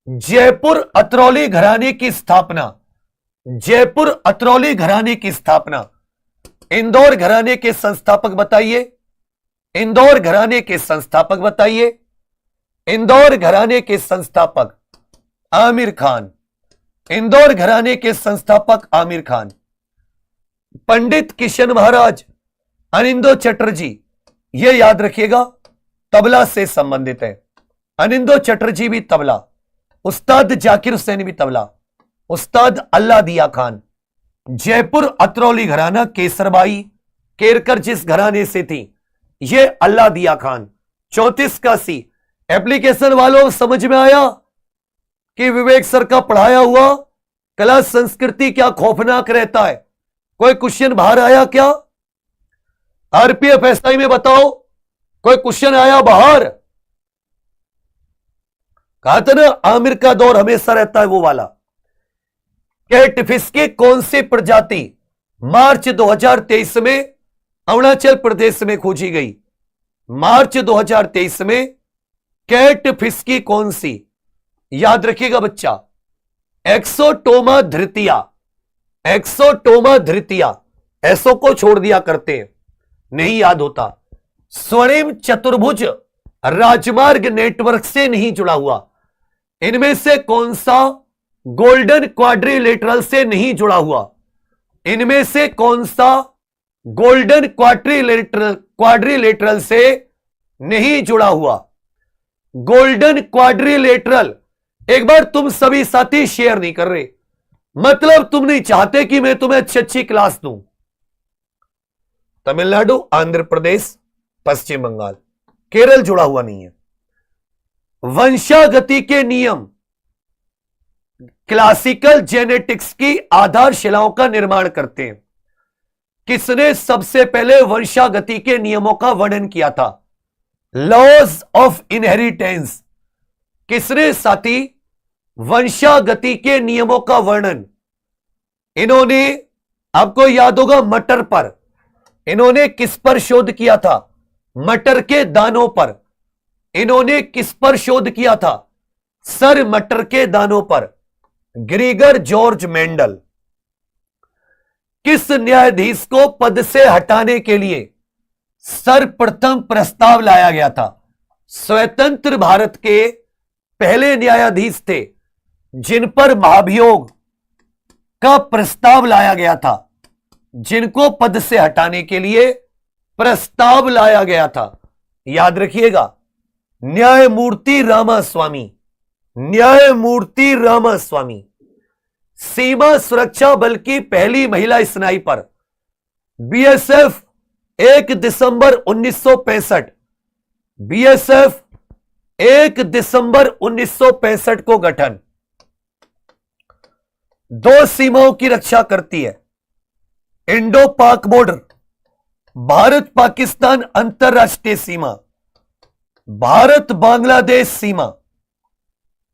जयपुर अतरौली घराने की स्थापना, जयपुर अतरौली घराने की स्थापना इंदौर घराने के संस्थापक बताइए। इंदौर घराने के संस्थापक बताइए। इंदौर घराने के संस्थापक आमिर खान। इंदौर घराने के संस्थापक आमिर खान। पंडित किशन महाराज, अनिंदो चटर्जी, यह याद रखिएगा, तबला से संबंधित है। अनिंदो चटर्जी भी तबला, उस्ताद जाकिर हुसैन भी तबला, उस्ताद अल्लाह दिया खान। जयपुर अतरौली घराना केसरबाई केरकर जिस घराने से थी, यह अल्लाह दिया खान। 34 का सी। एप्लीकेशन वालों, समझ में आया कि विवेक सर का पढ़ाया हुआ कला संस्कृति क्या खौफनाक रहता है? कोई क्वेश्चन बाहर आया क्या? आरपीएफ एसआई में बताओ, कोई क्वेश्चन आया बाहर? कहा था ना, आमिर का दौर हमेशा रहता है वो वाला। कैटफिश की कौन सी प्रजाति मार्च 2023 में अरुणाचल प्रदेश में खोजी गई? मार्च 2023 में कैटफिश की कौन सी? याद रखिएगा बच्चा, एक्सोटोमा धृतिया। एक्सोटोमा धृतिया, ऐसो को छोड़ दिया करते हैं, नहीं याद होता। स्वर्णिम चतुर्भुज राजमार्ग नेटवर्क से नहीं जुड़ा हुआ, इनमें से कौन सा गोल्डन क्वाड्रिलेटरल से नहीं जुड़ा हुआ? इनमें से कौन सा गोल्डन क्वाड्रिलेटरल से नहीं जुड़ा हुआ? Golden quadrilateral. एक बार तुम सभी साथी शेयर नहीं कर रहे, मतलब तुम नहीं चाहते कि मैं तुम्हें अच्छी अच्छी क्लास दूं। तमिलनाडु, आंध्र प्रदेश, पश्चिम बंगाल, केरल जुड़ा हुआ नहीं है। वंशागति के नियम क्लासिकल जेनेटिक्स की आधारशिलाओं का निर्माण करते हैं। किसने सबसे पहले वंशागति के नियमों का वर्णन किया था? Laws of inheritance. किसने साथी वंशागति के नियमों का वर्णन? इन्होंने, आपको याद होगा, मटर पर। इन्होंने किस पर शोध किया था? मटर के दानों पर। इन्होंने किस पर शोध किया था? सर मटर के दानों पर, ग्रीगर जॉर्ज मेंडल। किस न्यायाधीश को पद से हटाने के लिए सर्वप्रथम प्रस्ताव लाया गया था? स्वतंत्र भारत के पहले न्यायाधीश थे जिन पर महाभियोग का प्रस्ताव लाया गया था, जिनको पद से हटाने के लिए प्रस्ताव लाया गया था। याद रखिएगा, न्यायमूर्ति रामास्वामी। न्यायमूर्ति रामास्वामी। सीमा सुरक्षा बल की पहली महिला स्नाइपर, बीएसएफ 1 दिसंबर 1965। बीएसएफ 1 दिसंबर 1965 को गठन। 2 सीमाओं की रक्षा करती है, इंडो पाक बॉर्डर, भारत पाकिस्तान अंतरराष्ट्रीय सीमा, भारत बांग्लादेश सीमा।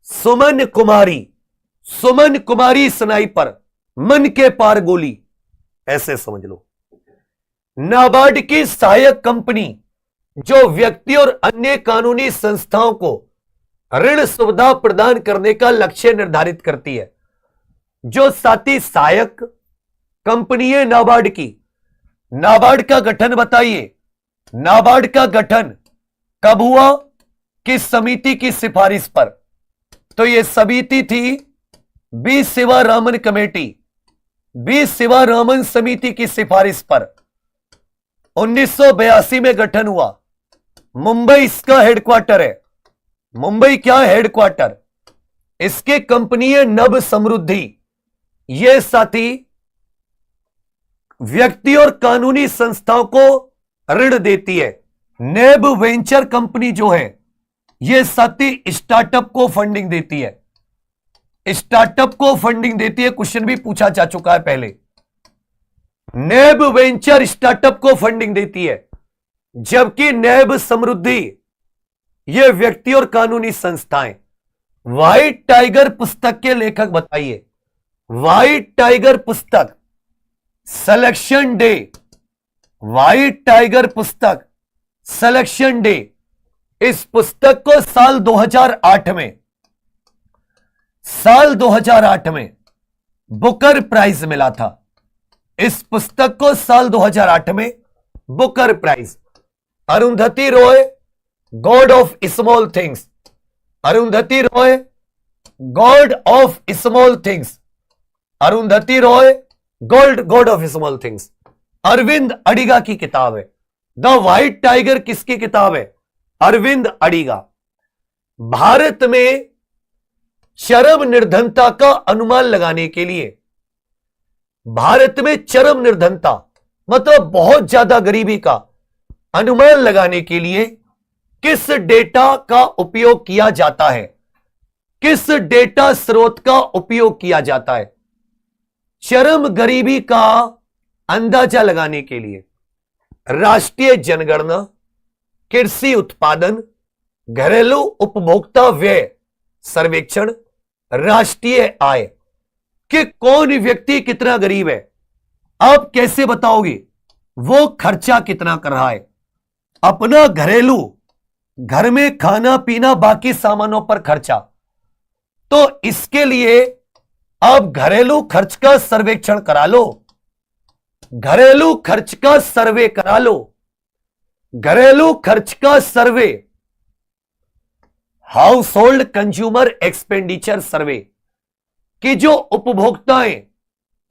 सुमन कुमारी, सुमन कुमारी स्नाइपर, मन के पार गोली, ऐसे समझ लो। नाबार्ड की सहायक कंपनी जो व्यक्ति और अन्य कानूनी संस्थाओं को ऋण सुविधा प्रदान करने का लक्ष्य निर्धारित करती है। जो साथी सहायक कंपनी है नाबार्ड की, नाबार्ड का गठन बताइए। नाबार्ड का गठन कब हुआ, किस समिति की सिफारिश पर? तो यह समिति थी बी शिवारामन कमेटी, बी शिवारामन समिति की सिफारिश पर 1982 में गठन हुआ। मुंबई इसका हेडक्वार्टर है। मुंबई क्या हेडक्वार्टर? इसके कंपनी है नव समृद्धि। यह साथी व्यक्ति और कानूनी संस्थाओं को ऋण देती है। नेब वेंचर कंपनी जो है यह साथी स्टार्टअप को फंडिंग देती है। स्टार्टअप को फंडिंग देती है, क्वेश्चन भी पूछा जा चुका है पहले। नेब वेंचर स्टार्टअप को फंडिंग देती है, जबकि नेब समृद्धि ये व्यक्ति और कानूनी संस्थाएं। व्हाइट टाइगर पुस्तक के लेखक बताइए। व्हाइट टाइगर पुस्तक सिलेक्शन डे, व्हाइट टाइगर पुस्तक सिलेक्शन डे, इस पुस्तक को साल 2008 में बुकर प्राइज मिला था। इस पुस्तक को साल 2008 में Booker prize. Arundhati Roy God of small things, Arundhati Roy God of small things, Arundhati Roy God of small things Arvind Adiga की किताब है। द व्हाइट टाइगर किसकी किताब है? अरविंद अडिगा। भारत में चरम निर्धनता का अनुमान लगाने के लिए, भारत में चरम निर्धनता मतलब बहुत ज्यादा गरीबी का अनुमान लगाने के लिए किस डेटा का उपयोग किया जाता है? किस डेटा स्रोत का उपयोग किया जाता है चरम गरीबी का अंदाजा लगाने के लिए? राष्ट्रीय जनगणना, कृषि उत्पादन, घरेलू उपभोक्ता व्यय सर्वेक्षण, राष्ट्रीय आय कि कौन व्यक्ति कितना गरीब है। आप कैसे बताओगे वो खर्चा कितना कर रहा है? अपना घरेलू, घर में खाना पीना बाकी सामानों पर खर्चा। तो इसके लिए आप घरेलू खर्च का सर्वेक्षण करा लो, घरेलू खर्च का सर्वे करा लो, घरेलू खर्च का survey, household consumer expenditure survey कि जो उपभोक्ताएं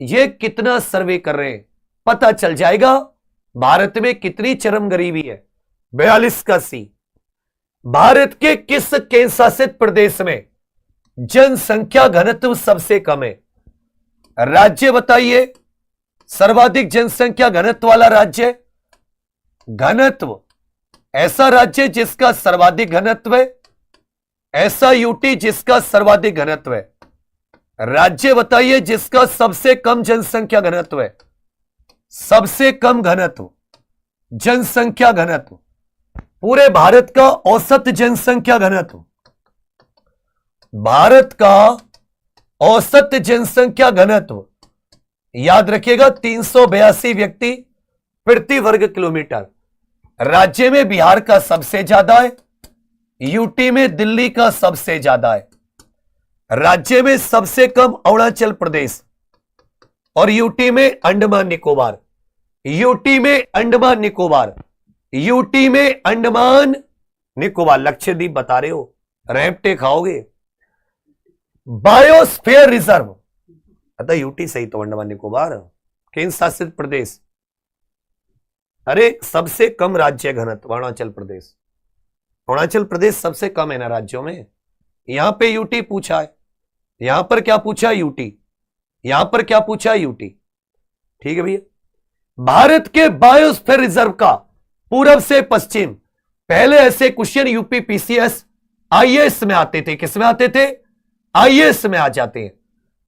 ये कितना सर्वे कर रहे हैं, पता चल जाएगा भारत में कितनी चरम गरीबी है। 42 का सी। भारत के किस केंद्र शासित प्रदेश में जनसंख्या घनत्व सबसे कम है? राज्य बताइए, सर्वाधिक जनसंख्या घनत्व वाला राज्य, घनत्व, ऐसा राज्य जिसका सर्वाधिक घनत्व है, ऐसा यूटी जिसका सर्वाधिक घनत्व है। राज्य बताइए जिसका सबसे कम जनसंख्या घनत्व है, सबसे कम घनत्व, जनसंख्या घनत्व, पूरे भारत का औसत जनसंख्या घनत्व, भारत का औसत जनसंख्या घनत्व याद रखिएगा 382 व्यक्ति प्रति वर्ग किलोमीटर। राज्य में बिहार का सबसे ज्यादा है, यूटी में दिल्ली का सबसे ज्यादा है, राज्य में सबसे कम अरुणाचल प्रदेश और यूटी में अंडमान निकोबार, यूटी में अंडमान निकोबार, यूटी में अंडमान निकोबार। लक्षद्वीप बता रहे हो, रैंपटे खाओगे। बायोस्फीयर रिजर्व, अतः यूटी सही तो अंडमान निकोबार केंद्र शासित प्रदेश। अरे सबसे कम राज्य घनत्व अरुणाचल प्रदेश, अरुणाचल प्रदेश सबसे कम है ना राज्यों में। यहां पे यूटी पूछा है, यहां पर क्या पूछा? यूटी, यहां पर क्या पूछा? यूटी। ठीक है भैया। भारत के बायोस्फीयर रिजर्व का पूर्व से पश्चिम, पहले ऐसे क्वेश्चन यूपी पीसीएस आईएएस में आते थे। किस में आते थे? आईएएस में आ जाते हैं,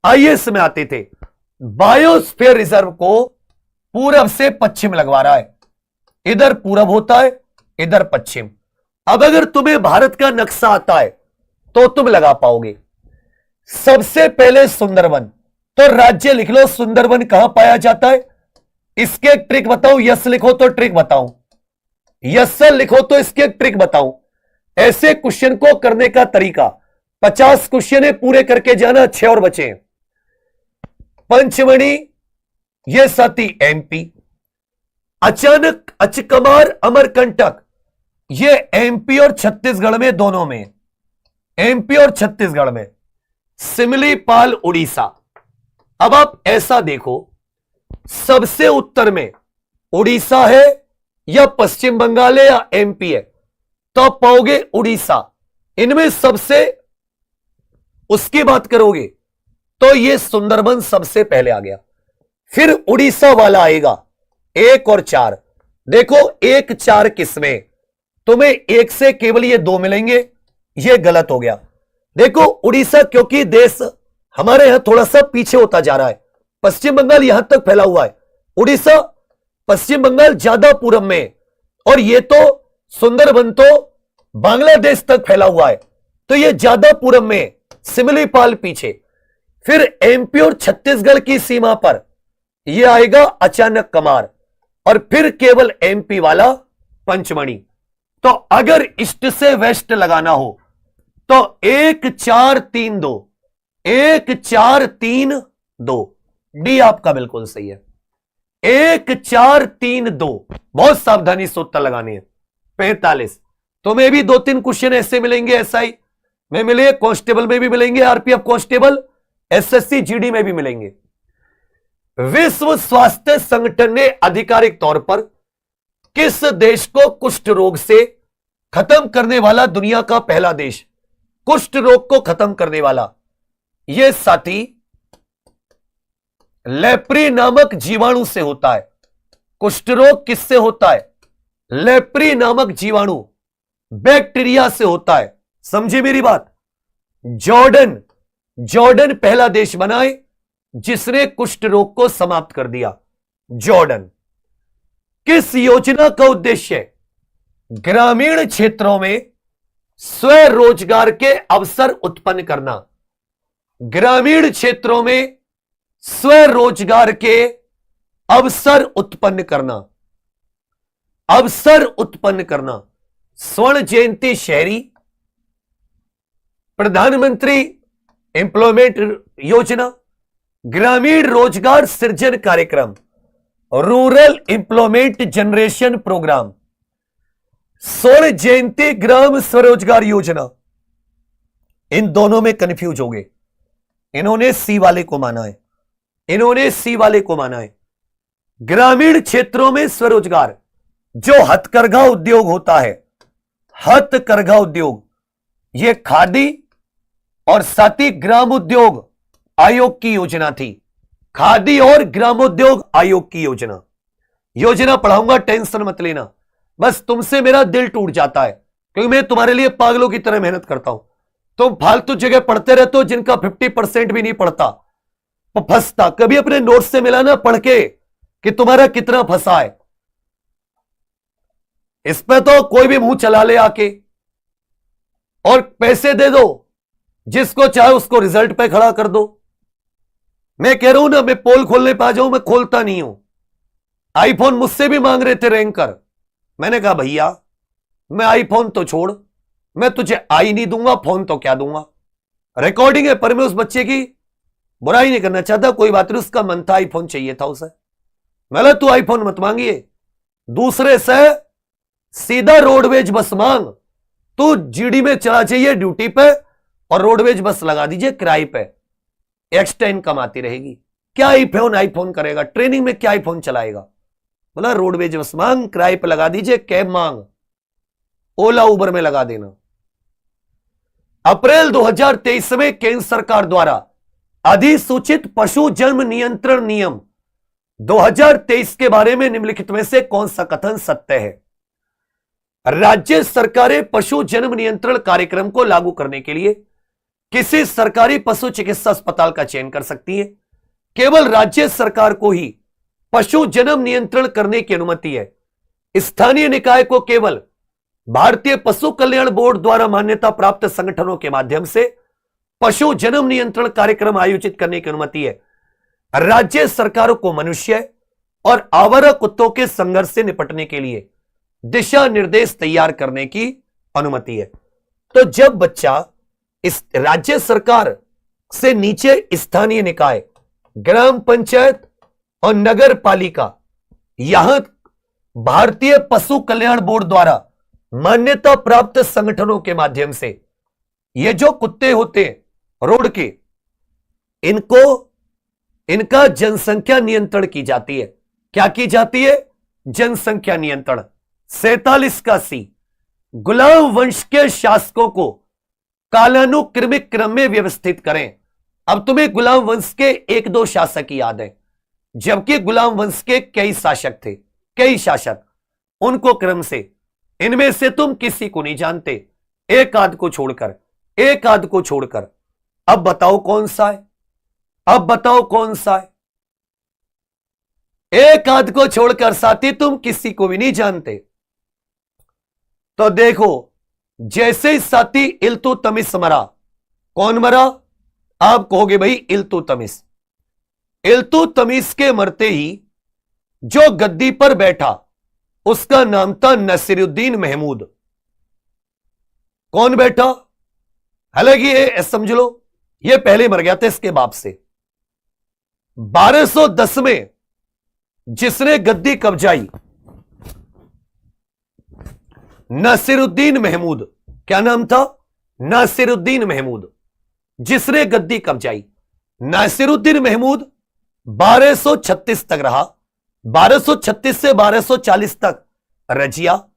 आईएएस में आते थे। बायोस्फीयर रिजर्व को पूर्व से पश्चिम लगवा रहा है, इधर पूर्व होता है, इधर पश्चिम। अब अगर तुम्हें भारत का नक्शा आता है तो तुम लगा पाओगे। सबसे पहले सुंदरवन, तो राज्य लिख लो सुंदरवन कहां पाया जाता है। इसके एक ट्रिक बताऊं, यस लिखो तो ट्रिक बताऊं, यस लिखो तो इसके एक ट्रिक बताऊं। ऐसे क्वेश्चन को करने का तरीका, 50 क्वेश्चन है, पूरे करके जाना, 6 और बचे हैं। पंचमणि ये साथी एमपी, अचानक, अचकमार, अमरकंटक ये एमपी और छत्तीसगढ़ में, दोनों में, एमपी और छत्तीसगढ़ में। सिमलीपाल उड़ीसा। अब आप ऐसा देखो, सबसे उत्तर में उड़ीसा है या पश्चिम बंगाल है या एमपी है, तो आप पाओगे उड़ीसा। इनमें सबसे उसकी बात करोगे तो ये सुंदरबन सबसे पहले आ गया, फिर उड़ीसा वाला आएगा 1 और 4। देखो 1 4 किसमें, तुम्हें 1 से केवल ये 2 मिलेंगे, ये गलत हो गया। देखो उड़ीसा, क्योंकि देश हमारे यहां थोड़ा सा पीछे होता जा रहा है, पश्चिम बंगाल यहां तक फैला हुआ है, उड़ीसा पश्चिम बंगाल ज्यादा पूरब में, और ये तो सुंदरबन तो बांग्लादेश तक फैला हुआ है, तो ये ज्यादा पूरब में, सिमलीपाल पीछे। फिर एमपी और छत्तीसगढ़ की सीमा पर यह आएगा अचानक कमार, और फिर केवल एमपी वाला पंचमणि। तो अगर ईस्ट से वेस्ट लगाना हो तो 1 4 3 2, 1 4 3 2, डी आपका बिल्कुल सही है। 1 4 3 2, बहुत सावधानी से उत्तर लगाने हैं। 45, तुम्हें भी 2-3 क्वेश्चन ऐसे मिलेंगे, एसआई में मिले, कांस्टेबल में भी मिलेंगे, आरपीएफ कांस्टेबल, एसएससी जीडी में भी मिलेंगे। विश्व स्वास्थ्य संगठन ने आधिकारिक तौर पर किस देश को कुष्ठ रोग से खत्म करने वाला, दुनिया का पहला देश कुष्ठ रोग को खत्म करने वाला, यह साथी लेप्री नामक जीवाणु से होता है। कुष्ठ रोग किससे होता है? लेप्री नामक जीवाणु, बैक्टीरिया से होता है। समझे मेरी बात? जॉर्डन पहला देश बना है जिसने कुष्ठ रोग को समाप्त कर दिया, जॉर्डन। किस योजना का उद्देश्य है ग्रामीण क्षेत्रों में स्वरोजगार के अवसर उत्पन्न करना? ग्रामीण क्षेत्रों में स्वरोजगार के अवसर उत्पन्न करना, अवसर उत्पन्न करना। स्वर्ण जयंती शहरी, प्रधानमंत्री एम्प्लॉयमेंट योजना, ग्रामीण रोजगार सृजन कार्यक्रम, रूरल एम्प्लॉयमेंट जनरेशन प्रोग्राम, स्वर्ण जयंती ग्राम स्वरोजगार योजना। इन दोनों में कंफ्यूज हो गए। इन्होंने सी वाले को माना है, इन्होंने सी वाले को माना है। ग्रामीण क्षेत्रों में स्वरोजगार, जो हथकरघा उद्योग होता है, हथकरघा उद्योग, यह खादी और साथ ही ग्राम उद्योग आयोग की योजना थी। खादी और ग्रामोद्योग आयोग की योजना पढ़ाऊंगा, टेंशन मत लेना। बस तुमसे मेरा दिल टूट जाता है क्योंकि मैं तुम्हारे लिए पागलों की तरह मेहनत करता हूं। तुम फालतू जगह पढ़ते रहते हो जिनका 50% भी नहीं पढ़ता, फंसता। कभी अपने नोट्स से मिलाना पढ़ के कि तुम्हारा कितना फंसा है। इस पे तो कोई भी मुंह चला ले आके, और पैसे दे दो, जिसको चाहे उसको रिजल्ट पे खड़ा कर दो। मैं कह रहा हूं ना, मैं पोल खोलने पे आ जाऊं, मैं खोलता नहीं हूं। आईफोन मुझसे भी मांग रहे थे रैंकर, मैंने कहा भैया मैं आईफोन तो छोड़, मैं तुझे आई नहीं दूंगा, फोन तो क्या दूंगा। रिकॉर्डिंग है, पर मैं उस बच्चे की बुराई नहीं करना चाहता, कोई बात नहीं, उसका मन था, आईफोन चाहिए था उसे। मैं तू आईफोन मत मांगिए, दूसरे से सीधा रोडवेज बस मांग। तू जीडी में चला जाइए ड्यूटी पे और रोडवेज बस लगा दीजिए किराए पे, एक्स्ट्रा इनकम आती रहेगी। क्या आईफोन करेगा, ट्रेनिंग में क्या आईफोन चलाएगा? बोला रोडवेज बस मांग, किराए पे लगा दीजिए, कैब मांग, ओला उबर में लगा देना। अप्रैल 2023 में केंद्र सरकार द्वारा अधिसूचित पशु जन्म नियंत्रण नियम 2023 के बारे में निम्नलिखित में से कौन सा कथन सत्य है? राज्य सरकारें पशु जन्म नियंत्रण कार्यक्रम को लागू करने के लिए किसी सरकारी पशु चिकित्सा अस्पताल का चयन कर सकती है। केवल राज्य सरकार को ही पशु जन्म नियंत्रण करने की अनुमति है। स्थानीय निकाय को केवल भारतीय पशु कल्याण बोर्ड द्वारा मान्यता प्राप्त संगठनों के माध्यम से पशु जन्म नियंत्रण कार्यक्रम आयोजित करने की अनुमति है। राज्य सरकारों को मनुष्य और आवारा कुत्तों के संघर्ष से निपटने के लिए दिशा निर्देश तैयार करने की अनुमति है। तो जब बच्चा इस राज्य सरकार से नीचे स्थानीय निकाय, ग्राम पंचायत और नगर पालिका, यहां भारतीय पशु कल्याण बोर्ड द्वारा मान्यता प्राप्त संगठनों के माध्यम से ये जो कुत्ते होते हैं रोड के, इनका जनसंख्या नियंत्रण की जाती है। क्या की जाती है? जनसंख्या नियंत्रण। 47 का सी, गुलाम वंश के शासकों को कालानुक्रमिक क्रम में व्यवस्थित करें। अब तुम्हें गुलाम वंश के एक दो शासक याद है, जबकि गुलाम वंश के कई शासक थे, कई शासक। उनको क्रम से, इनमें से तुम किसी को नहीं जानते, एक आध को छोड़कर, एक आध को छोड़कर। अब बताओ कौन सा है? अब बताओ कौन सा है? एक आध को छोड़कर साथी तुम किसी को भी नहीं जानते। तो देखो, जैसे ही साथी इल्तुतमिश मरा, कौन मरा? आप कहोगे भाई इल्तुतमिश। इल्तुतमिश के मरते ही जो गद्दी पर बैठा उसका नाम था नसीरुद्दीन महमूद। कौन बैठा? हालांकि ये समझ लो, ये पहले मर गया था इसके बाप से। 1210 में जिसने गद्दी कब्जाई, नासिरुद्दीन महमूद। क्या नाम था? नासिरुद्दीन महमूद, जिसने गद्दी कब्जाई। नासिरुद्दीन महमूद 1236 तक रहा। 1236 से 1240 तक रजिया।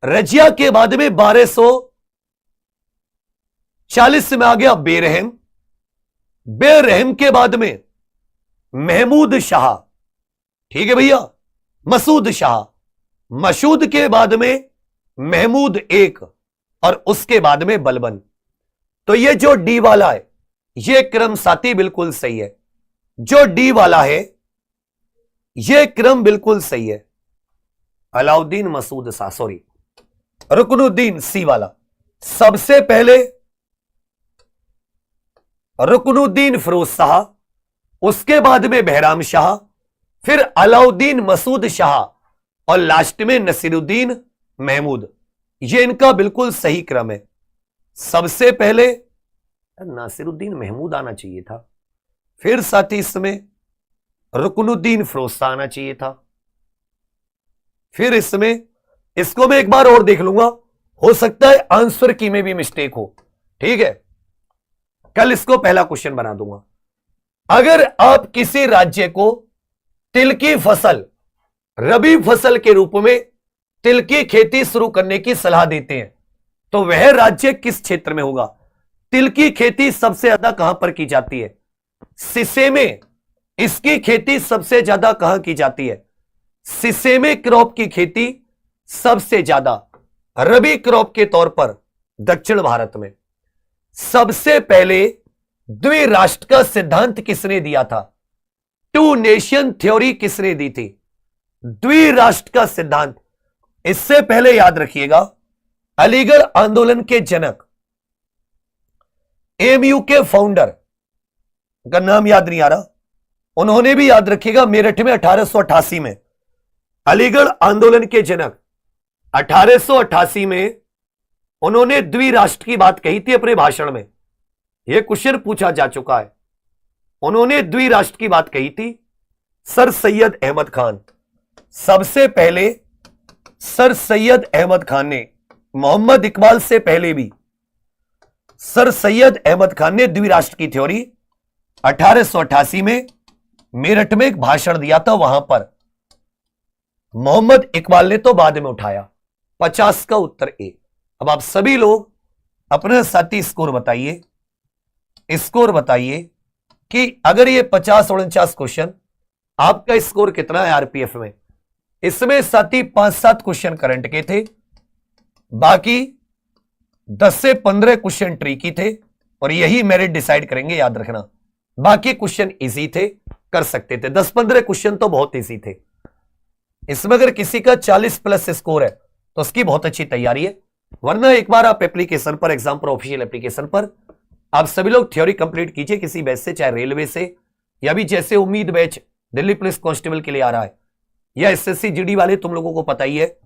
रजिया के बाद में 1240 में आ गया बेरहम। बेरहम के बाद में महमूद शाह, ठीक है भैया, मसूद शाह। मसूद के बाद में महमूद एक, और उसके बाद में बलबन। तो ये जो डी वाला है, ये क्रम साथी बिल्कुल सही है। जो डी वाला है, ये क्रम बिल्कुल सही है। अलाउद्दीन मसूद शाह, सॉरी, रुकनुद्दीन सी वाला। सबसे पहले रुकनुद्दीन फिरोज शाह, उसके बाद में बहराम शाह, फिर अलाउद्दीन मसूद शाह, और लास्ट में नसीरुद्दीन महमूद। ये इनका बिल्कुल सही क्रम है। सबसे पहले नासिरुद्दीन महमूद आना चाहिए था, फिर साथ ही इसमें रुकनुद्दीन फिरोज शाह आना चाहिए था, फिर इसमें, इसको मैं एक बार और देख लूंगा, हो सकता है आंसर की में भी मिस्टेक हो, ठीक है। कल इसको पहला क्वेश्चन बना दूंगा। अगर आप किसी राज्य को तिल की फसल, रबी फसल के रूप में तिल की खेती शुरू करने की सलाह देते हैं, तो वह राज्य किस क्षेत्र में होगा? तिल की खेती सबसे ज्यादा कहां पर की जाती है? सिसेमे। इसकी खेती सबसे ज्यादा कहां की जाती है? सिसेमे क्रॉप की खेती सबसे ज्यादा रबी क्रॉप के तौर पर दक्षिण भारत में। सबसे पहले द्विराष्ट्र का सिद्धांत किसने दिया था? टू नेशन थ्योरी किसने दी थी? द्विराष्ट्र का सिद्धांत। इससे पहले याद रखिएगा, अलीगढ़ आंदोलन के जनक, एमयू के फाउंडर का नाम याद नहीं आ रहा, उन्होंने भी याद रखिएगा मेरठ में 1888 में, अलीगढ़ आंदोलन के जनक 1888 में उन्होंने द्विराष्ट्र की बात कही थी अपने भाषण में। यह क्वेश्चन पूछा जा चुका है। उन्होंने द्विराष्ट्र की बात कही थी। सर सैयद अहमद खान, सबसे पहले सर सैयद अहमद खान ने, मोहम्मद इकबाल से पहले भी सर सैयद अहमद खान ने द्विराष्ट्र की थ्योरी 1888 में मेरठ में एक भाषण दिया था। वहां पर मोहम्मद इकबाल ने तो बाद में उठाया। 50 का उत्तर ए। अब आप सभी लोग अपना साथी स्कोर बताइए, स्कोर बताइए कि अगर ये 50-49 क्वेश्चन, आपका स्कोर कितना है आरपीएफ में? इसमें साथी 5-7 क्वेश्चन करंट के थे, बाकी 10 से 15 क्वेश्चन ट्रिकी थे, और यही मेरिट डिसाइड करेंगे, याद रखना। बाकी क्वेश्चन इजी थे, कर सकते थे। 10-15 क्वेश्चन तो बहुत इजी थे। इसमें अगर किसी का 40 प्लस स्कोर है तो उसकी बहुत अच्छी तैयारी है। वरना एक बार आप एप्लीकेशन पर, एग्जाम पर, ऑफिशियल एप्लीकेशन पर आप सभी लोग थ्योरी कंप्लीट कीजिए किसी बैच से, चाहे रेलवे से, या भी जैसे उम्मीद बैच दिल्ली पुलिस कांस्टेबल के लिए आ रहा है, या एसएससी जीडी वाले, तुम लोगों को पता ही है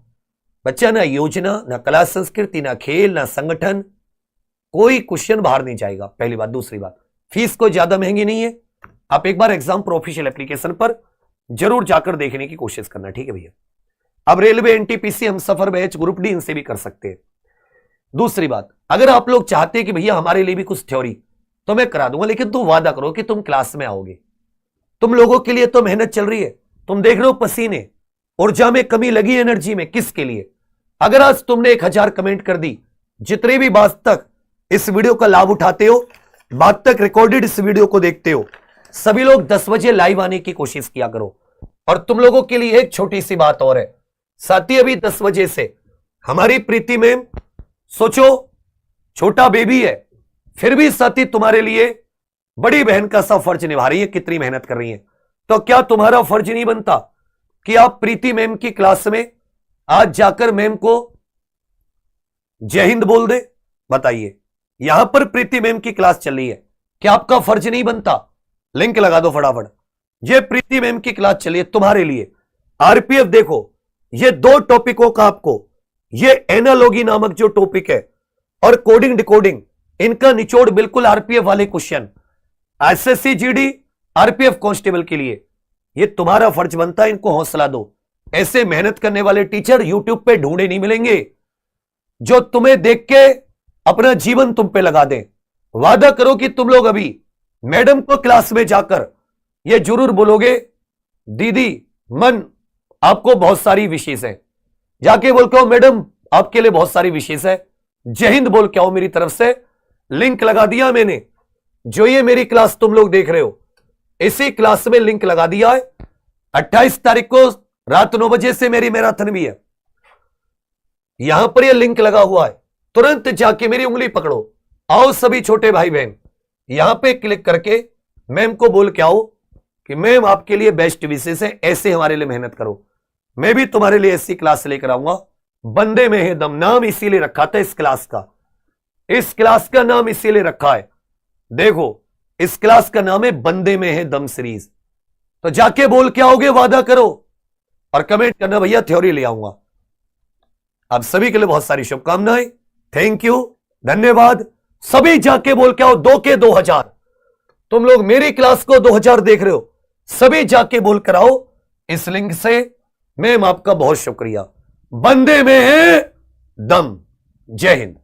बच्चा, ना योजना, ना कला संस्कृति, ना खेल, ना संगठन, कोई क्वेश्चन बाहर नहीं जाएगा, पहली बात। दूसरी बात, फीस कोई ज्यादा महंगी नहीं है। आप एक बार एग्जाम प्रो ऑफिशियल एप्लीकेशन पर जरूर जाकर देखने की कोशिश करना, ठीक है भैया। अब रेलवे, एनटीपीसी, हम सफर बैच, ग्रुप डी, इनसे भी कर सकते हैं। दूसरी बात, अगर आप लोग चाहते हैं कि भैया हमारे लिए भी कुछ थ्योरी, तो मैं करा दूंगा, लेकिन तुम वादा करो कि तुम क्लास में आओगे। तुम लोगों के लिए तो मेहनत चल रही है, तुम देख रहे हो पसीने, ऊर्जा में कमी लगी, एनर्जी में, किसके लिए? अगर आज तुमने 1000 कमेंट कर दी, जितने भी बाद तक इस वीडियो का लाभ उठाते हो, बाद तक रिकॉर्डेड इस वीडियो को देखते हो, सभी लोग 10 बजे लाइव आने की कोशिश किया करो। और तुम लोगों के लिए एक छोटी सी बात और है साथी, अभी 10 बजे से हमारी प्रीति मैम, सोचो छोटा बेबी है, फिर भी साथी तुम्हारे लिए बड़ी बहन का सा फर्ज निभा रही है, कितनी मेहनत कर रही है। तो क्या तुम्हारा फर्ज नहीं बनता कि आप प्रीति मैम की क्लास में आज जाकर मैम को जय हिंद बोल दे? बताइए, यहां पर प्रीति मैम की क्लास चल रही है, क्या आपका फर्ज नहीं बनता? लिंक लगा दो फटाफट। ये प्रीति मैम की क्लास चली है तुम्हारे लिए। आरपीएफ देखो, ये 2 टॉपिकों का आपको, ये एनालॉगी नामक जो टॉपिक है और कोडिंग डिकोडिंग, इनका निचोड़ बिल्कुल आरपीएफ वाले question, SSC GD, RPF constable के लिए। ये तुम्हारा फर्ज बनता है, इनको हौसला दो। ऐसे मेहनत करने वाले टीचर यूट्यूब पे ढूंढे नहीं मिलेंगे जो तुम्हें देख के अपना जीवन तुम पे लगा दें। वादा करो कि तुम लोग अभी मैडम को क्लास में जाकर ये जरूर बोलोगे, दीदी मन आपको बहुत सारी विशेष है। जाके बोल के आओ, मैडम आपके लिए बहुत सारी विशेष है, जय हिंद बोल के आओ मेरी तरफ से। लिंक लगा दिया मैंने, जो ये मेरी क्लास तुम लोग देख रहे हो, इसी क्लास में लिंक लगा दिया है। 28 तारीख को रात 9 बजे से मेरी मैराथन भी है, यहां पर ये लिंक लगा हुआ है। तुरंत जाके मेरी उंगली पकड़ो, आओ सभी छोटे भाई बहन, यहां पे क्लिक करके मैम को बोल के आओ कि मैम आपके लिए बेस्ट विशेष है, ऐसे हमारे लिए मेहनत करो। मैं भी तुम्हारे लिए ऐसी क्लास लेकर आऊंगा। बंदे में है दम, नाम इसीलिए रखा था इस क्लास का। इस क्लास का नाम इसीलिए रखा है, देखो इस क्लास का नाम है बंदे में है दम सीरीज। तो जाके बोल के आओगे, वादा करो और कमेंट करना भैया थ्योरी ले आऊंगा। आप सभी के लिए बहुत सारी शुभकामनाएं, थैंक यू, धन्यवाद। सभी जाके बोल के आओ 2 के 2000। तुम लोग मेरी क्लास को 2000 देख रहे हो, सभी जाके बोल कर आओ इस लिंक से। मैम आपका बहुत शुक्रिया। बंदे में है दम। जय हिंद।